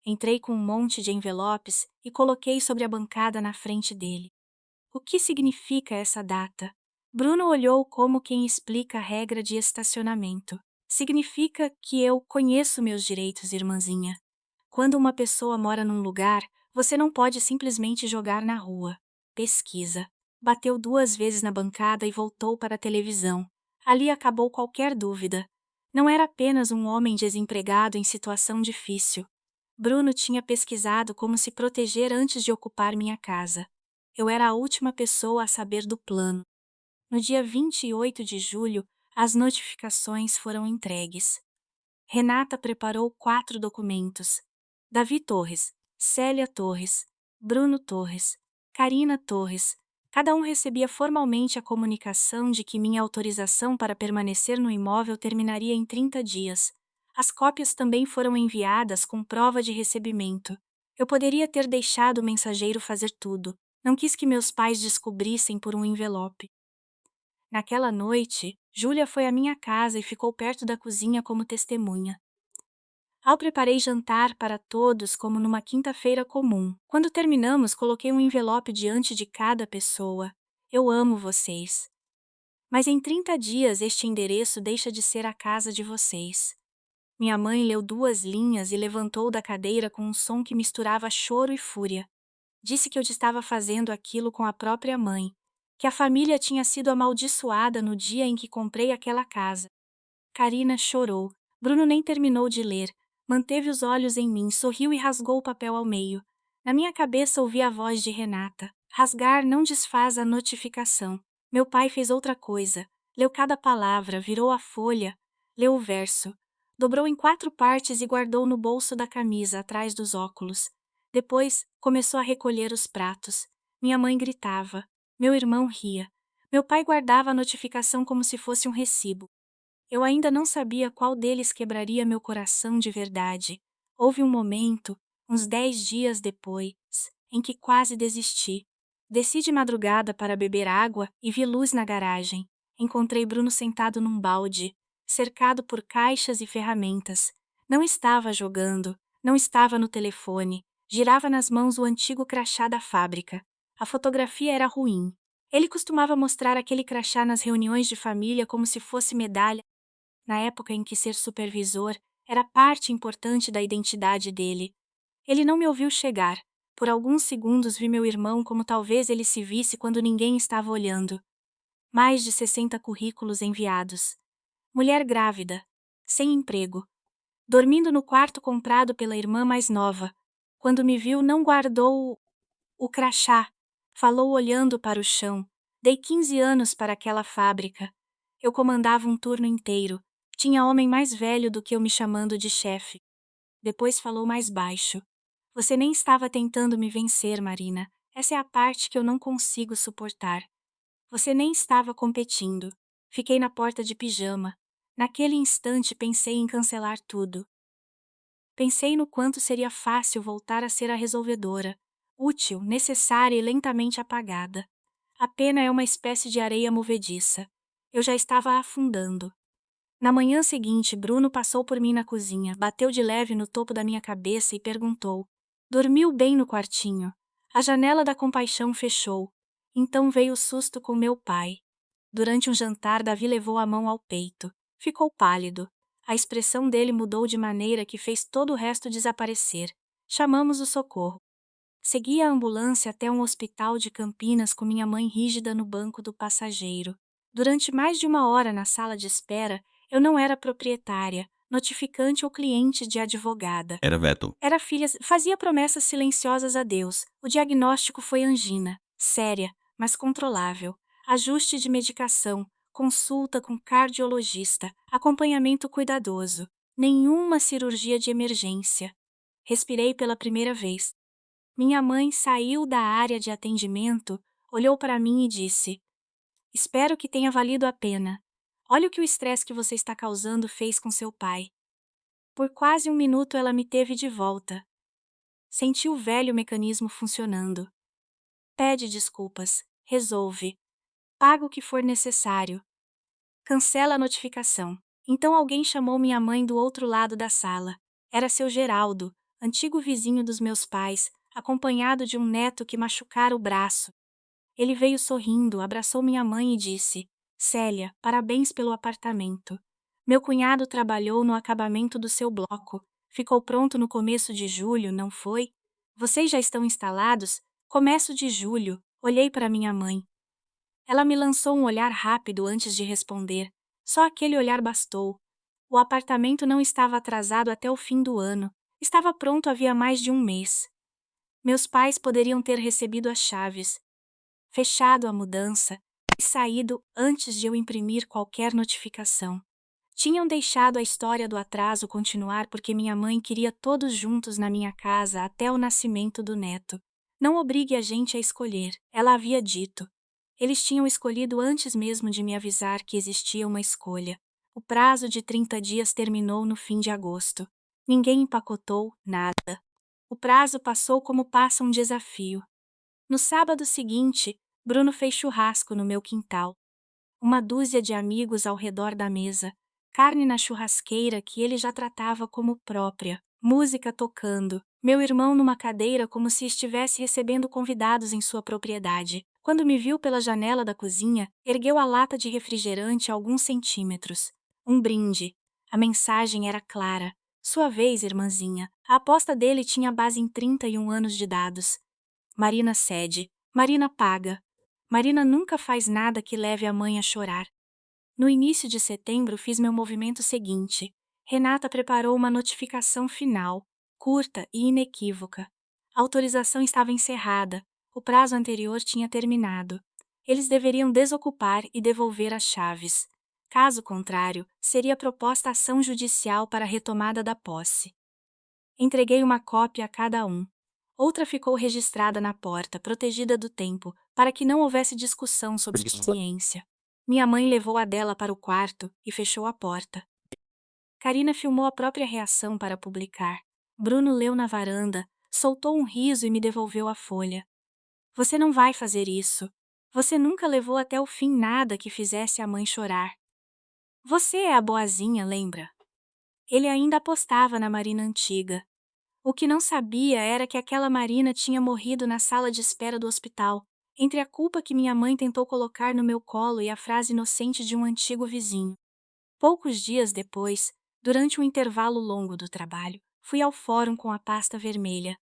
Entrei com um monte de envelopes e coloquei sobre a bancada na frente dele. O que significa essa data? Bruno olhou como quem explica a regra de estacionamento. Significa que eu conheço meus direitos, irmãzinha. Quando uma pessoa mora num lugar, você não pode simplesmente jogar na rua. Pesquisa. Bateu 2 vezes na bancada e voltou para a televisão. Ali acabou qualquer dúvida. Não era apenas um homem desempregado em situação difícil. Bruno tinha pesquisado como se proteger antes de ocupar minha casa. Eu era a última pessoa a saber do plano. No dia 28 de julho, as notificações foram entregues. Renata preparou 4 documentos. Davi Torres, Célia Torres, Bruno Torres, Karina Torres. Cada um recebia formalmente a comunicação de que minha autorização para permanecer no imóvel terminaria em 30 dias. As cópias também foram enviadas com prova de recebimento. Eu poderia ter deixado o mensageiro fazer tudo. Não quis que meus pais descobrissem por um envelope. Naquela noite, Júlia foi à minha casa e ficou perto da cozinha como testemunha. Preparei jantar para todos como numa quinta-feira comum. Quando terminamos, coloquei um envelope diante de cada pessoa. Eu amo vocês. Mas em 30 dias este endereço deixa de ser a casa de vocês. Minha mãe leu 2 linhas e levantou da cadeira com um som que misturava choro e fúria. Disse que eu estava fazendo aquilo com a própria mãe, que a família tinha sido amaldiçoada no dia em que comprei aquela casa. Karina chorou. Bruno nem terminou de ler. Manteve os olhos em mim, sorriu e rasgou o papel ao meio. Na minha cabeça ouvi a voz de Renata. Rasgar não desfaz a notificação. Meu pai fez outra coisa. Leu cada palavra, virou a folha, leu o verso. Dobrou em 4 partes e guardou no bolso da camisa, atrás dos óculos. Depois, começou a recolher os pratos. Minha mãe gritava. Meu irmão ria. Meu pai guardava a notificação como se fosse um recibo. Eu ainda não sabia qual deles quebraria meu coração de verdade. Houve um momento, uns 10 dias depois, em que quase desisti. Desci de madrugada para beber água e vi luz na garagem. Encontrei Bruno sentado num balde, cercado por caixas e ferramentas. Não estava jogando, não estava no telefone. Girava nas mãos o antigo crachá da fábrica. A fotografia era ruim. Ele costumava mostrar aquele crachá nas reuniões de família como se fosse medalha. Na época em que ser supervisor era parte importante da identidade dele. Ele não me ouviu chegar. Por alguns segundos vi meu irmão como talvez ele se visse quando ninguém estava olhando. Mais de 60 currículos enviados. Mulher grávida. Sem emprego. Dormindo no quarto comprado pela irmã mais nova. Quando me viu, não guardou o crachá. Falou olhando para o chão. Dei 15 anos para aquela fábrica. Eu comandava um turno inteiro. Tinha homem mais velho do que eu me chamando de chefe. Depois falou mais baixo. Você nem estava tentando me vencer, Marina. Essa é a parte que eu não consigo suportar. Você nem estava competindo. Fiquei na porta de pijama. Naquele instante pensei em cancelar tudo. Pensei no quanto seria fácil voltar a ser a resolvedora, útil, necessária e lentamente apagada. A pena é uma espécie de areia movediça. Eu já estava afundando. Na manhã seguinte, Bruno passou por mim na cozinha, bateu de leve no topo da minha cabeça e perguntou: Dormiu bem no quartinho? A janela da compaixão fechou. Então veio o susto com meu pai. Durante um jantar, Davi levou a mão ao peito. Ficou pálido. A expressão dele mudou de maneira que fez todo o resto desaparecer. Chamamos o socorro. Segui a ambulância até um hospital de Campinas com minha mãe rígida no banco do passageiro. Durante mais de uma hora na sala de espera, eu não era proprietária, notificante ou cliente de advogada. Era veto. Era filha, fazia promessas silenciosas a Deus. O diagnóstico foi angina, séria, mas controlável. Ajuste de medicação, consulta com cardiologista, acompanhamento cuidadoso. Nenhuma cirurgia de emergência. Respirei pela primeira vez. Minha mãe saiu da área de atendimento, olhou para mim e disse: Espero que tenha valido a pena. Olha o que o estresse que você está causando fez com seu pai. Por quase um minuto ela me teve de volta. Senti o velho mecanismo funcionando. Pede desculpas, resolve, paga o que for necessário. Cancela a notificação. Então alguém chamou minha mãe do outro lado da sala. Era seu Geraldo, antigo vizinho dos meus pais, acompanhado de um neto que machucara o braço. Ele veio sorrindo, abraçou minha mãe e disse: Célia, parabéns pelo apartamento. Meu cunhado trabalhou no acabamento do seu bloco. Ficou pronto no começo de julho, não foi? Vocês já estão instalados? Começo de julho. Olhei para minha mãe. Ela me lançou um olhar rápido antes de responder. Só aquele olhar bastou. O apartamento não estava atrasado até o fim do ano. Estava pronto havia mais de um mês. Meus pais poderiam ter recebido as chaves, fechado a mudança e saído antes de eu imprimir qualquer notificação. Tinham deixado a história do atraso continuar porque minha mãe queria todos juntos na minha casa até o nascimento do neto. Não obrigue a gente a escolher, ela havia dito. Eles tinham escolhido antes mesmo de me avisar que existia uma escolha. O prazo de 30 dias terminou no fim de agosto. Ninguém empacotou nada. O prazo passou como passa um desafio. No sábado seguinte, Bruno fez churrasco no meu quintal. Uma dúzia de amigos ao redor da mesa, carne na churrasqueira que ele já tratava como própria, música tocando, meu irmão numa cadeira como se estivesse recebendo convidados em sua propriedade. Quando me viu pela janela da cozinha, ergueu a lata de refrigerante a alguns centímetros. Um brinde. A mensagem era clara. Sua vez, irmãzinha. A aposta dele tinha base em 31 anos de dados. Marina cede. Marina paga. Marina nunca faz nada que leve a mãe a chorar. No início de setembro fiz meu movimento seguinte. Renata preparou uma notificação final, curta e inequívoca. A autorização estava encerrada. O prazo anterior tinha terminado. Eles deveriam desocupar e devolver as chaves. Caso contrário, seria proposta ação judicial para a retomada da posse. Entreguei uma cópia a cada um. Outra ficou registrada na porta, protegida do tempo, para que não houvesse discussão sobre ciência. Minha mãe levou a dela para o quarto e fechou a porta. Karina filmou a própria reação para publicar. Bruno leu na varanda, soltou um riso e me devolveu a folha. Você não vai fazer isso. Você nunca levou até o fim nada que fizesse a mãe chorar. Você é a boazinha, lembra? Ele ainda apostava na Marina antiga. O que não sabia era que aquela Marina tinha morrido na sala de espera do hospital, entre a culpa que minha mãe tentou colocar no meu colo e a frase inocente de um antigo vizinho. Poucos dias depois, durante um intervalo longo do trabalho, fui ao fórum com a pasta vermelha.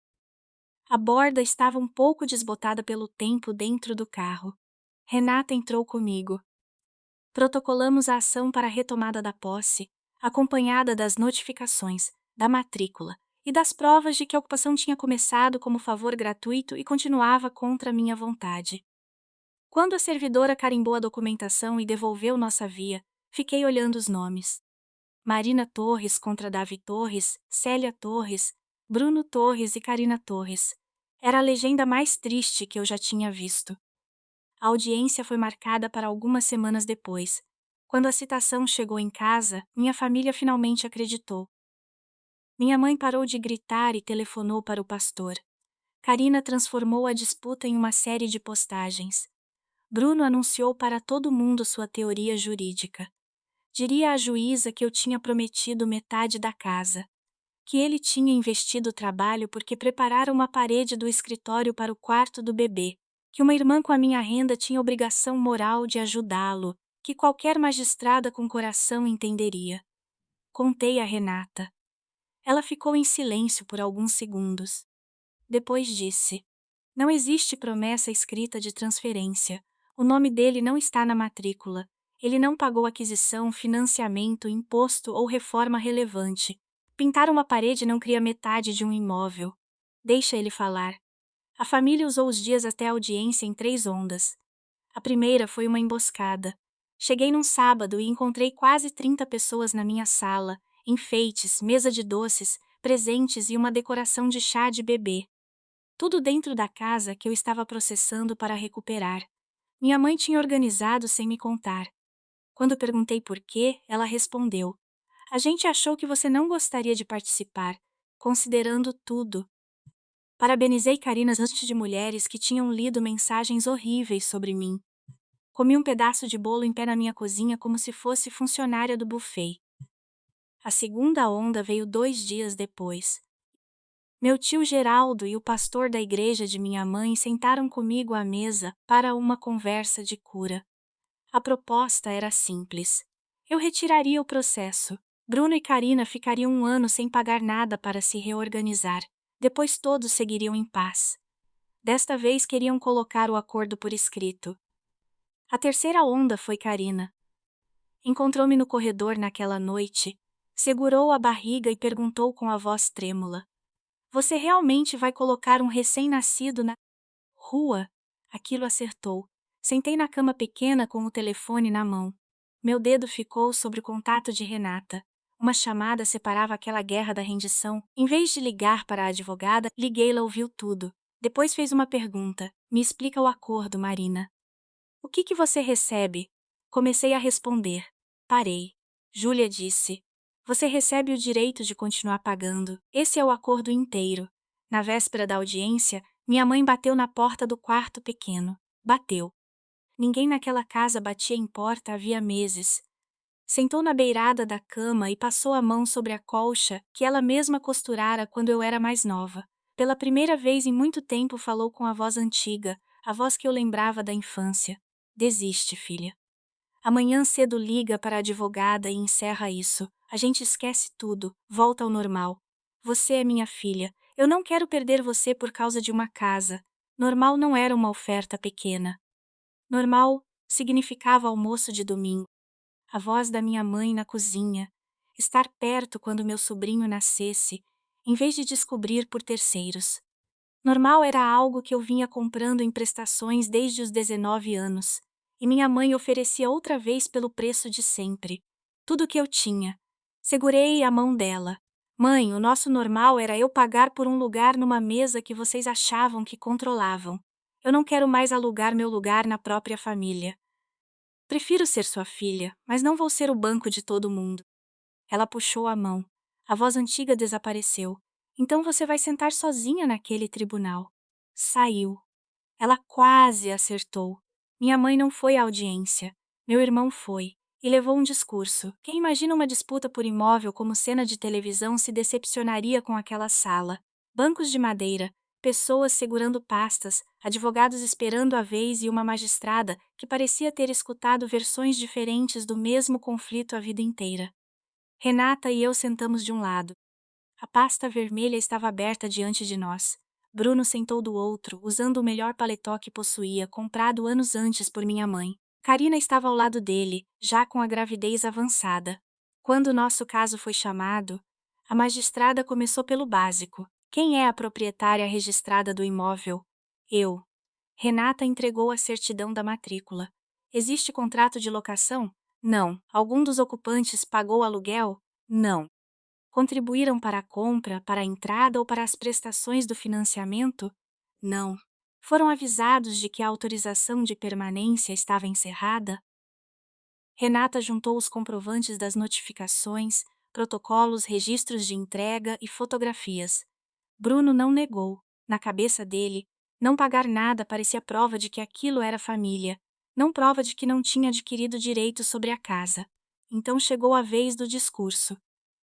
A borda estava um pouco desbotada pelo tempo dentro do carro. Renata entrou comigo. Protocolamos a ação para a retomada da posse, acompanhada das notificações, da matrícula e das provas de que a ocupação tinha começado como favor gratuito e continuava contra minha vontade. Quando a servidora carimbou a documentação e devolveu nossa via, fiquei olhando os nomes. Marina Torres contra Davi Torres, Célia Torres, Bruno Torres e Karina Torres. Era a legenda mais triste que eu já tinha visto. A audiência foi marcada para algumas semanas depois. Quando a citação chegou em casa, minha família finalmente acreditou. Minha mãe parou de gritar e telefonou para o pastor. Karina transformou a disputa em uma série de postagens. Bruno anunciou para todo mundo sua teoria jurídica. Diria à juíza que eu tinha prometido metade da casa, que ele tinha investido o trabalho porque preparara uma parede do escritório para o quarto do bebê, que uma irmã com a minha renda tinha obrigação moral de ajudá-lo, que qualquer magistrada com coração entenderia. Contei a Renata. Ela ficou em silêncio por alguns segundos. Depois disse: Não existe promessa escrita de transferência. O nome dele não está na matrícula. Ele não pagou aquisição, financiamento, imposto ou reforma relevante. Pintar uma parede não cria metade de um imóvel. Deixa ele falar. A família usou os dias até a audiência em 3 ondas. A primeira foi uma emboscada. Cheguei num sábado e encontrei quase 30 pessoas na minha sala, enfeites, mesa de doces, presentes e uma decoração de chá de bebê. Tudo dentro da casa que eu estava processando para recuperar. Minha mãe tinha organizado sem me contar. Quando perguntei por quê, ela respondeu: A gente achou que você não gostaria de participar, considerando tudo. Parabenizei Carinas antes de mulheres que tinham lido mensagens horríveis sobre mim. Comi um pedaço de bolo em pé na minha cozinha como se fosse funcionária do buffet. A segunda onda veio 2 dias depois. Meu tio Geraldo e o pastor da igreja de minha mãe sentaram comigo à mesa para uma conversa de cura. A proposta era simples. Eu retiraria o processo. Bruno e Karina ficariam 1 ano sem pagar nada para se reorganizar. Depois todos seguiriam em paz. Desta vez queriam colocar o acordo por escrito. A terceira onda foi Karina. Encontrou-me no corredor naquela noite, segurou a barriga e perguntou com a voz trêmula: Você realmente vai colocar um recém-nascido na rua? Aquilo acertou. Sentei na cama pequena com o telefone na mão. Meu dedo ficou sobre o contato de Renata. Uma chamada separava aquela guerra da rendição. Em vez de ligar para a advogada, liguei-la ouviu tudo. Depois fez uma pergunta. Me explica o acordo, Marina. O que você recebe? Comecei a responder. Parei. Júlia disse. Você recebe o direito de continuar pagando. Esse é o acordo inteiro. Na véspera da audiência, minha mãe bateu na porta do quarto pequeno. Bateu. Ninguém naquela casa batia em porta havia meses. Sentou na beirada da cama e passou a mão sobre a colcha que ela mesma costurara quando eu era mais nova. Pela primeira vez em muito tempo falou com a voz antiga, a voz que eu lembrava da infância. Desiste, filha. Amanhã cedo liga para a advogada e encerra isso. A gente esquece tudo, volta ao normal. Você é minha filha. Eu não quero perder você por causa de uma casa. Normal não era uma oferta pequena. Normal significava almoço de domingo. A voz da minha mãe na cozinha. Estar perto quando meu sobrinho nascesse, em vez de descobrir por terceiros. Normal era algo que eu vinha comprando em prestações desde os 19 anos. E minha mãe oferecia outra vez pelo preço de sempre. Tudo o que eu tinha. Segurei a mão dela. Mãe, o nosso normal era eu pagar por um lugar numa mesa que vocês achavam que controlavam. Eu não quero mais alugar meu lugar na própria família. Prefiro ser sua filha, mas não vou ser o banco de todo mundo. Ela puxou a mão. A voz antiga desapareceu. Então você vai sentar sozinha naquele tribunal. Saiu. Ela quase acertou. Minha mãe não foi à audiência. Meu irmão foi. E levou um discurso. Quem imagina uma disputa por imóvel como cena de televisão se decepcionaria com aquela sala. Bancos de madeira, pessoas segurando pastas, advogados esperando a vez e uma magistrada que parecia ter escutado versões diferentes do mesmo conflito a vida inteira. Renata e eu sentamos de um lado. A pasta vermelha estava aberta diante de nós. Bruno sentou do outro, usando o melhor paletó que possuía, comprado anos antes por minha mãe. Karina estava ao lado dele, já com a gravidez avançada. Quando nosso caso foi chamado, a magistrada começou pelo básico. Quem é a proprietária registrada do imóvel? Eu. Renata entregou a certidão da matrícula. Existe contrato de locação? Não. Algum dos ocupantes pagou aluguel? Não. Contribuíram para a compra, para a entrada ou para as prestações do financiamento? Não. Foram avisados de que a autorização de permanência estava encerrada? Renata juntou os comprovantes das notificações, protocolos, registros de entrega e fotografias. Bruno não negou. Na cabeça dele, não pagar nada parecia prova de que aquilo era família, não prova de que não tinha adquirido direito sobre a casa. Então chegou a vez do discurso.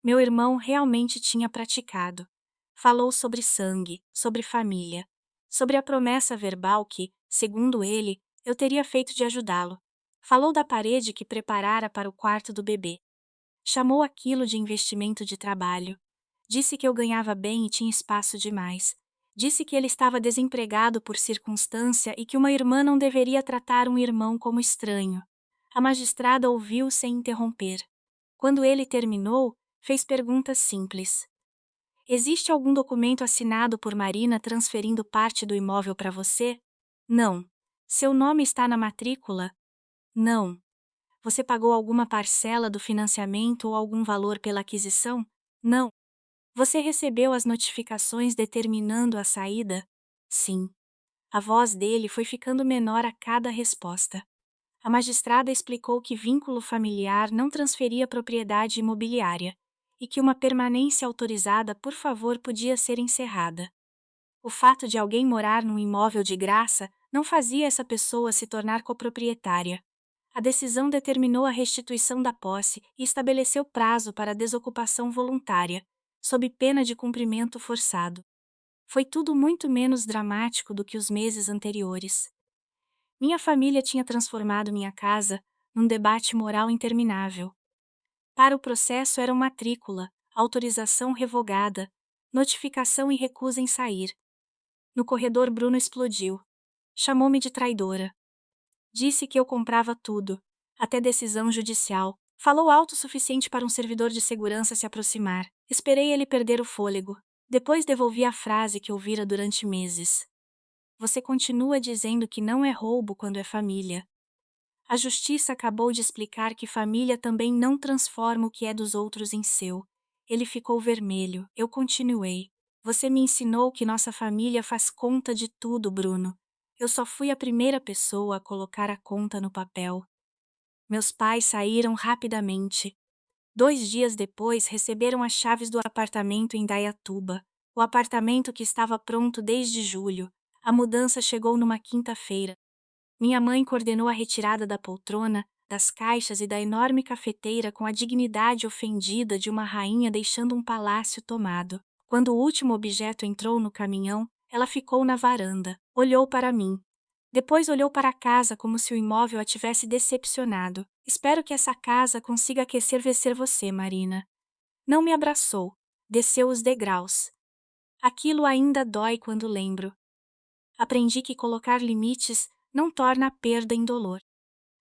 Meu irmão realmente tinha praticado. Falou sobre sangue, sobre família, sobre a promessa verbal que, segundo ele, eu teria feito de ajudá-lo. Falou da parede que preparara para o quarto do bebê. Chamou aquilo de investimento de trabalho. Disse que eu ganhava bem e tinha espaço demais. Disse que ele estava desempregado por circunstância e que uma irmã não deveria tratar um irmão como estranho. A magistrada ouviu sem interromper. Quando ele terminou, fez perguntas simples. Existe algum documento assinado por Marina transferindo parte do imóvel para você? Não. Seu nome está na matrícula? Não. Você pagou alguma parcela do financiamento ou algum valor pela aquisição? Não. Você recebeu as notificações determinando a saída? Sim. A voz dele foi ficando menor a cada resposta. A magistrada explicou que vínculo familiar não transferia propriedade imobiliária e que uma permanência autorizada, por favor, podia ser encerrada. O fato de alguém morar num imóvel de graça não fazia essa pessoa se tornar coproprietária. A decisão determinou a restituição da posse e estabeleceu prazo para a desocupação voluntária, sob pena de cumprimento forçado. Foi tudo muito menos dramático do que os meses anteriores. Minha família tinha transformado minha casa num debate moral interminável. Para o processo eram matrícula, autorização revogada, notificação e recusa em sair. No corredor, Bruno explodiu. Chamou-me de traidora. Disse que eu comprava tudo, até decisão judicial. Falou alto o suficiente para um servidor de segurança se aproximar. Esperei ele perder o fôlego. Depois devolvi a frase que ouvira durante meses. Você continua dizendo que não é roubo quando é família. A justiça acabou de explicar que família também não transforma o que é dos outros em seu. Ele ficou vermelho. Eu continuei. Você me ensinou que nossa família faz conta de tudo, Bruno. Eu só fui a primeira pessoa a colocar a conta no papel. Meus pais saíram rapidamente. 2 dias depois, receberam as chaves do apartamento em Dayatuba. O apartamento que estava pronto desde julho. A mudança chegou numa quinta-feira. Minha mãe coordenou a retirada da poltrona, das caixas e da enorme cafeteira com a dignidade ofendida de uma rainha deixando um palácio tomado. Quando o último objeto entrou no caminhão, ela ficou na varanda, olhou para mim. Depois olhou para a casa como se o imóvel a tivesse decepcionado. Espero que essa casa consiga aquecer você, Marina. Não me abraçou. Desceu os degraus. Aquilo ainda dói quando lembro. Aprendi que colocar limites não torna a perda indolor.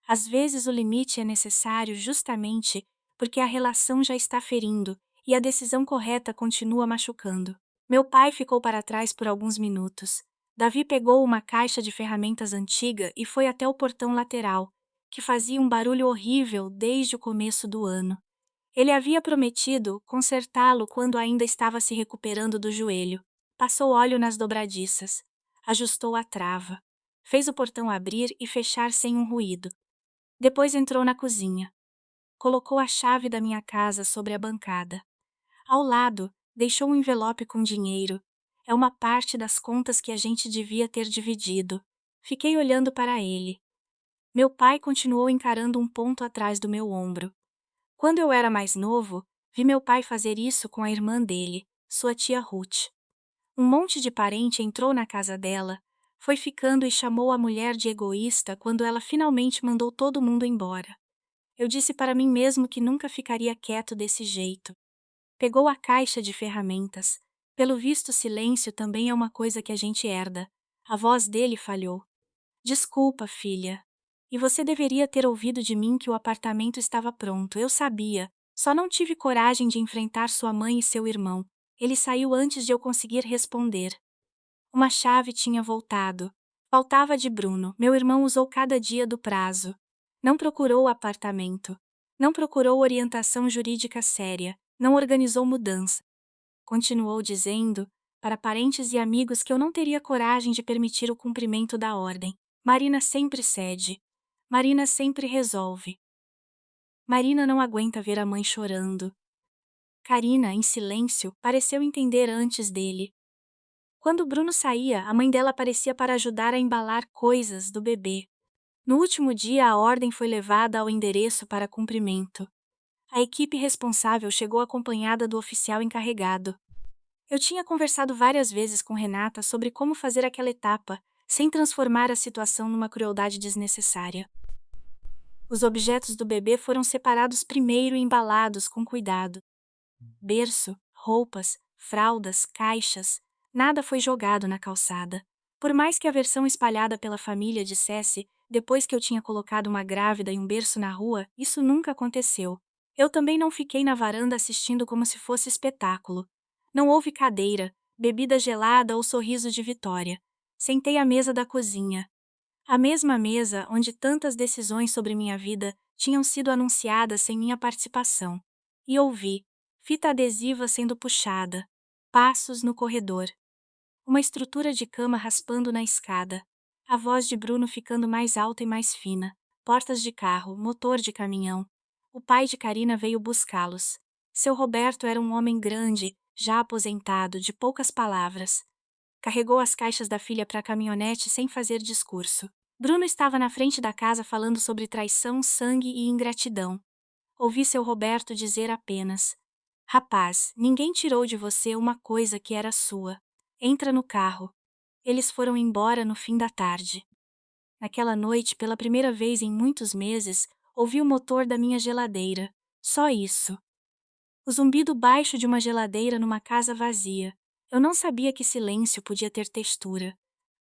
Às vezes o limite é necessário justamente porque a relação já está ferindo e a decisão correta continua machucando. Meu pai ficou para trás por alguns minutos. Davi pegou uma caixa de ferramentas antiga e foi até o portão lateral, que fazia um barulho horrível desde o começo do ano. Ele havia prometido consertá-lo quando ainda estava se recuperando do joelho. Passou óleo nas dobradiças. Ajustou a trava. Fez o portão abrir e fechar sem um ruído. Depois entrou na cozinha. Colocou a chave da minha casa sobre a bancada. Ao lado, deixou um envelope com dinheiro. É uma parte das contas que a gente devia ter dividido. Fiquei olhando para ele. Meu pai continuou encarando um ponto atrás do meu ombro. Quando eu era mais novo, vi meu pai fazer isso com a irmã dele, sua tia Ruth. Um monte de parente entrou na casa dela, foi ficando e chamou a mulher de egoísta quando ela finalmente mandou todo mundo embora. Eu disse para mim mesmo que nunca ficaria quieto desse jeito. Pegou a caixa de ferramentas. Pelo visto, silêncio também é uma coisa que a gente herda. A voz dele falhou. Desculpa, filha. E você deveria ter ouvido de mim que o apartamento estava pronto, eu sabia. Só não tive coragem de enfrentar sua mãe e seu irmão. Ele saiu antes de eu conseguir responder. Uma chave tinha voltado. Faltava de Bruno. Meu irmão usou cada dia do prazo. Não procurou o apartamento. Não procurou orientação jurídica séria. Não organizou mudança. Continuou dizendo para parentes e amigos que eu não teria coragem de permitir o cumprimento da ordem. Marina sempre cede. Marina sempre resolve. Marina não aguenta ver a mãe chorando. Karina, em silêncio, pareceu entender antes dele. Quando Bruno saía, a mãe dela aparecia para ajudar a embalar coisas do bebê. No último dia, a ordem foi levada ao endereço para cumprimento. A equipe responsável chegou acompanhada do oficial encarregado. Eu tinha conversado várias vezes com Renata sobre como fazer aquela etapa, sem transformar a situação numa crueldade desnecessária. Os objetos do bebê foram separados primeiro e embalados com cuidado. Berço, roupas, fraldas, caixas, nada foi jogado na calçada. Por mais que a versão espalhada pela família dissesse, depois que eu tinha colocado uma grávida e um berço na rua, isso nunca aconteceu. Eu também não fiquei na varanda assistindo como se fosse espetáculo. Não houve cadeira, bebida gelada ou sorriso de vitória. Sentei à mesa da cozinha. A mesma mesa onde tantas decisões sobre minha vida tinham sido anunciadas sem minha participação. E ouvi fita adesiva sendo puxada, passos no corredor, uma estrutura de cama raspando na escada, a voz de Bruno ficando mais alta e mais fina, portas de carro, motor de caminhão. O pai de Karina veio buscá-los. Seu Roberto era um homem grande, já aposentado, de poucas palavras. Carregou as caixas da filha para a caminhonete sem fazer discurso. Bruno estava na frente da casa falando sobre traição, sangue e ingratidão. Ouvi seu Roberto dizer apenas: Rapaz, ninguém tirou de você uma coisa que era sua. Entra no carro. Eles foram embora no fim da tarde. Naquela noite, pela primeira vez em muitos meses, ouvi o motor da minha geladeira. Só isso. O zumbido baixo de uma geladeira numa casa vazia. Eu não sabia que silêncio podia ter textura.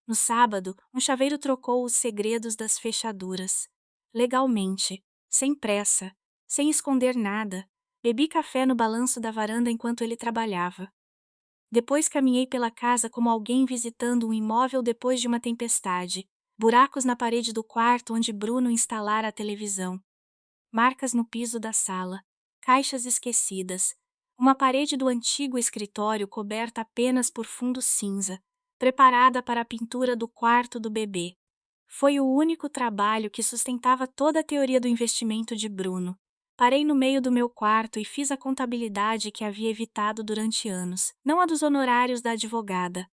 No sábado, um chaveiro trocou os segredos das fechaduras. Legalmente, sem pressa, sem esconder nada, bebi café no balanço da varanda enquanto ele trabalhava. Depois caminhei pela casa como alguém visitando um imóvel depois de uma tempestade. Buracos na parede do quarto onde Bruno instalara a televisão. Marcas no piso da sala. Caixas esquecidas. Uma parede do antigo escritório coberta apenas por fundo cinza, preparada para a pintura do quarto do bebê. Foi o único trabalho que sustentava toda a teoria do investimento de Bruno. Parei no meio do meu quarto e fiz a contabilidade que havia evitado durante anos. Não a dos honorários da advogada.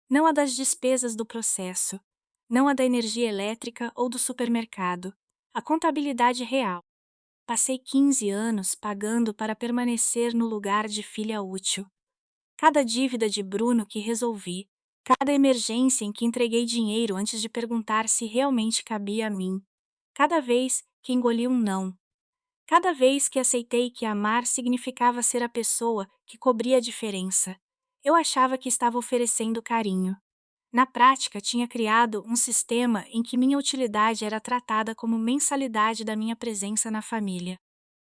Não a das despesas do processo. Não a da energia elétrica ou do supermercado. A contabilidade real. Passei 15 anos pagando para permanecer no lugar de filha útil. Cada dívida de Bruno que resolvi, cada emergência em que entreguei dinheiro antes de perguntar se realmente cabia a mim, cada vez que engoli um não, cada vez que aceitei que amar significava ser a pessoa que cobria a diferença, eu achava que estava oferecendo carinho. Na prática, tinha criado um sistema em que minha utilidade era tratada como mensalidade da minha presença na família.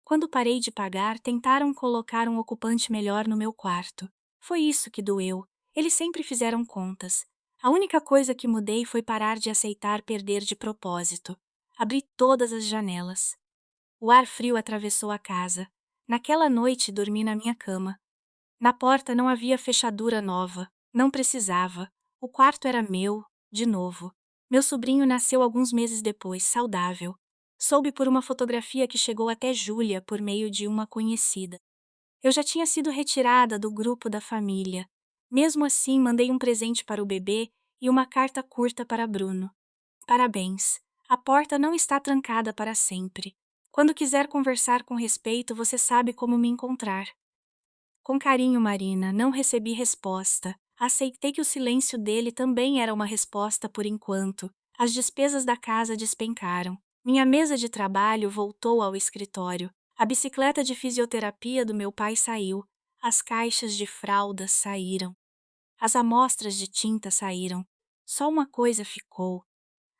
Quando parei de pagar, tentaram colocar um ocupante melhor no meu quarto. Foi isso que doeu. Eles sempre fizeram contas. A única coisa que mudei foi parar de aceitar perder de propósito. Abri todas as janelas. O ar frio atravessou a casa. Naquela noite dormi na minha cama. Na porta não havia fechadura nova. Não precisava. O quarto era meu, de novo. Meu sobrinho nasceu alguns meses depois, saudável. Soube por uma fotografia que chegou até Júlia por meio de uma conhecida. Eu já tinha sido retirada do grupo da família. Mesmo assim, mandei um presente para o bebê e uma carta curta para Bruno. Parabéns. A porta não está trancada para sempre. Quando quiser conversar com respeito, você sabe como me encontrar. Com carinho, Marina, não recebi resposta. Aceitei que o silêncio dele também era uma resposta por enquanto. As despesas da casa despencaram. Minha mesa de trabalho voltou ao escritório. A bicicleta de fisioterapia do meu pai saiu. As caixas de fraldas saíram. As amostras de tinta saíram. Só uma coisa ficou.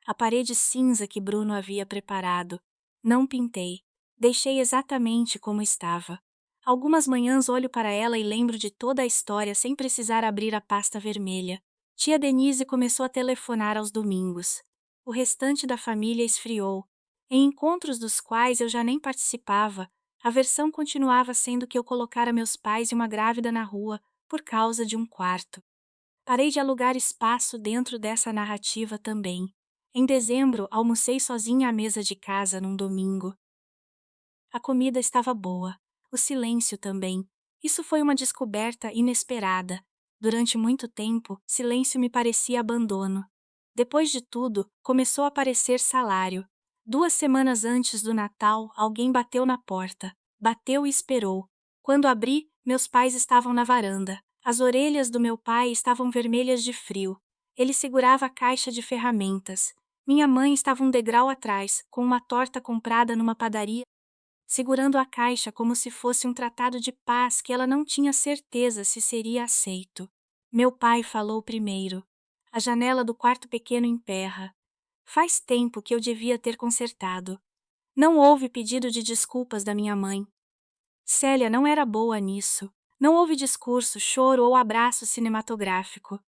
A parede cinza que Bruno havia preparado. Não pintei. Deixei exatamente como estava. Algumas manhãs olho para ela e lembro de toda a história sem precisar abrir a pasta vermelha. Tia Denise começou a telefonar aos domingos. O restante da família esfriou. Em encontros dos quais eu já nem participava, A versão continuava sendo que eu colocara meus pais e uma grávida na rua por causa de um quarto. Parei de alugar espaço dentro dessa narrativa também. Em dezembro, almocei sozinha à mesa de casa num domingo. A comida estava boa, o silêncio também. Isso foi uma descoberta inesperada. Durante muito tempo, silêncio me parecia abandono. Depois de tudo, começou a aparecer salário. 2 semanas antes do Natal, alguém bateu na porta. Bateu e esperou. Quando abri, meus pais estavam na varanda. As orelhas do meu pai estavam vermelhas de frio. Ele segurava a caixa de ferramentas. Minha mãe estava um degrau atrás, com uma torta comprada numa padaria, segurando a caixa como se fosse um tratado de paz que ela não tinha certeza se seria aceito. Meu pai falou primeiro. A janela do quarto pequeno emperra. Faz tempo que eu devia ter consertado. Não houve pedido de desculpas da minha mãe. Célia não era boa nisso. Não houve discurso, choro ou abraço cinematográfico.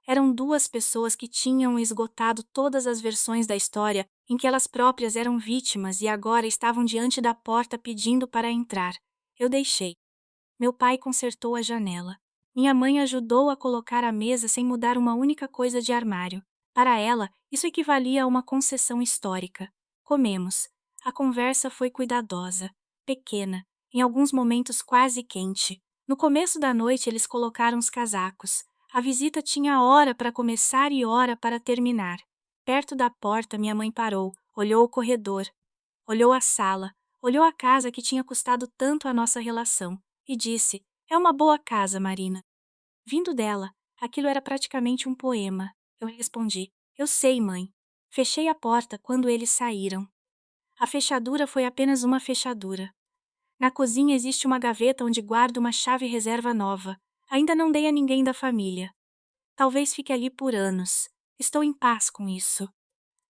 Eram duas pessoas que tinham esgotado todas as versões da história em que elas próprias eram vítimas e agora estavam diante da porta pedindo para entrar. Eu deixei. Meu pai consertou a janela. Minha mãe ajudou a colocar a mesa sem mudar uma única coisa de armário. Para ela, isso equivalia a uma concessão histórica. Comemos. A conversa foi cuidadosa, pequena, em alguns momentos quase quente. No começo da noite, eles colocaram os casacos. A visita tinha hora para começar e hora para terminar. Perto da porta, minha mãe parou, olhou o corredor, olhou a sala, olhou a casa que tinha custado tanto a nossa relação e disse: "É uma boa casa, Marina." Vindo dela, aquilo era praticamente um poema. Eu respondi: "Eu sei, mãe." Fechei a porta quando eles saíram. A fechadura foi apenas uma fechadura. Na cozinha existe uma gaveta onde guardo uma chave reserva nova. Ainda não dei a ninguém da família. Talvez fique ali por anos. Estou em paz com isso.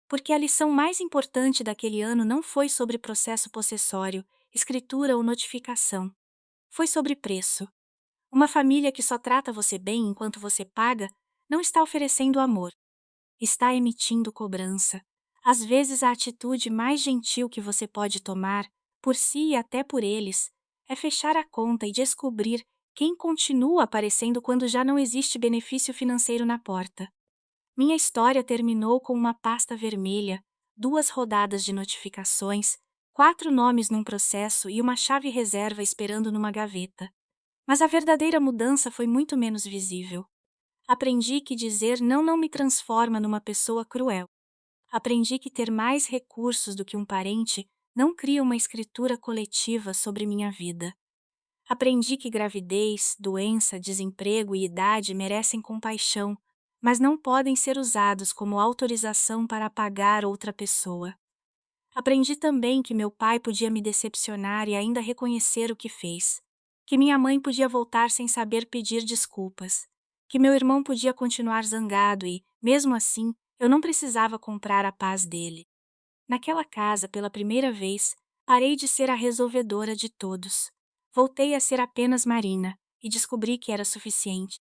Porque a lição mais importante daquele ano não foi sobre processo possessório, escritura ou notificação. Foi sobre preço. Uma família que só trata você bem enquanto você paga não está oferecendo amor. Está emitindo cobrança. Às vezes a atitude mais gentil que você pode tomar, por si e até por eles, é fechar a conta e descobrir quem continua aparecendo quando já não existe benefício financeiro na porta. Minha história terminou com uma pasta vermelha, 2 rodadas de notificações, 4 nomes num processo e uma chave reserva esperando numa gaveta. Mas a verdadeira mudança foi muito menos visível. Aprendi que dizer não me transforma numa pessoa cruel. Aprendi que ter mais recursos do que um parente não cria uma escritura coletiva sobre minha vida. Aprendi que gravidez, doença, desemprego e idade merecem compaixão, mas não podem ser usados como autorização para apagar outra pessoa. Aprendi também que meu pai podia me decepcionar e ainda reconhecer o que fez. Que minha mãe podia voltar sem saber pedir desculpas. Que meu irmão podia continuar zangado e, mesmo assim, eu não precisava comprar a paz dele. Naquela casa, pela primeira vez, parei de ser a resolvedora de todos. Voltei a ser apenas Marina, e descobri que era suficiente.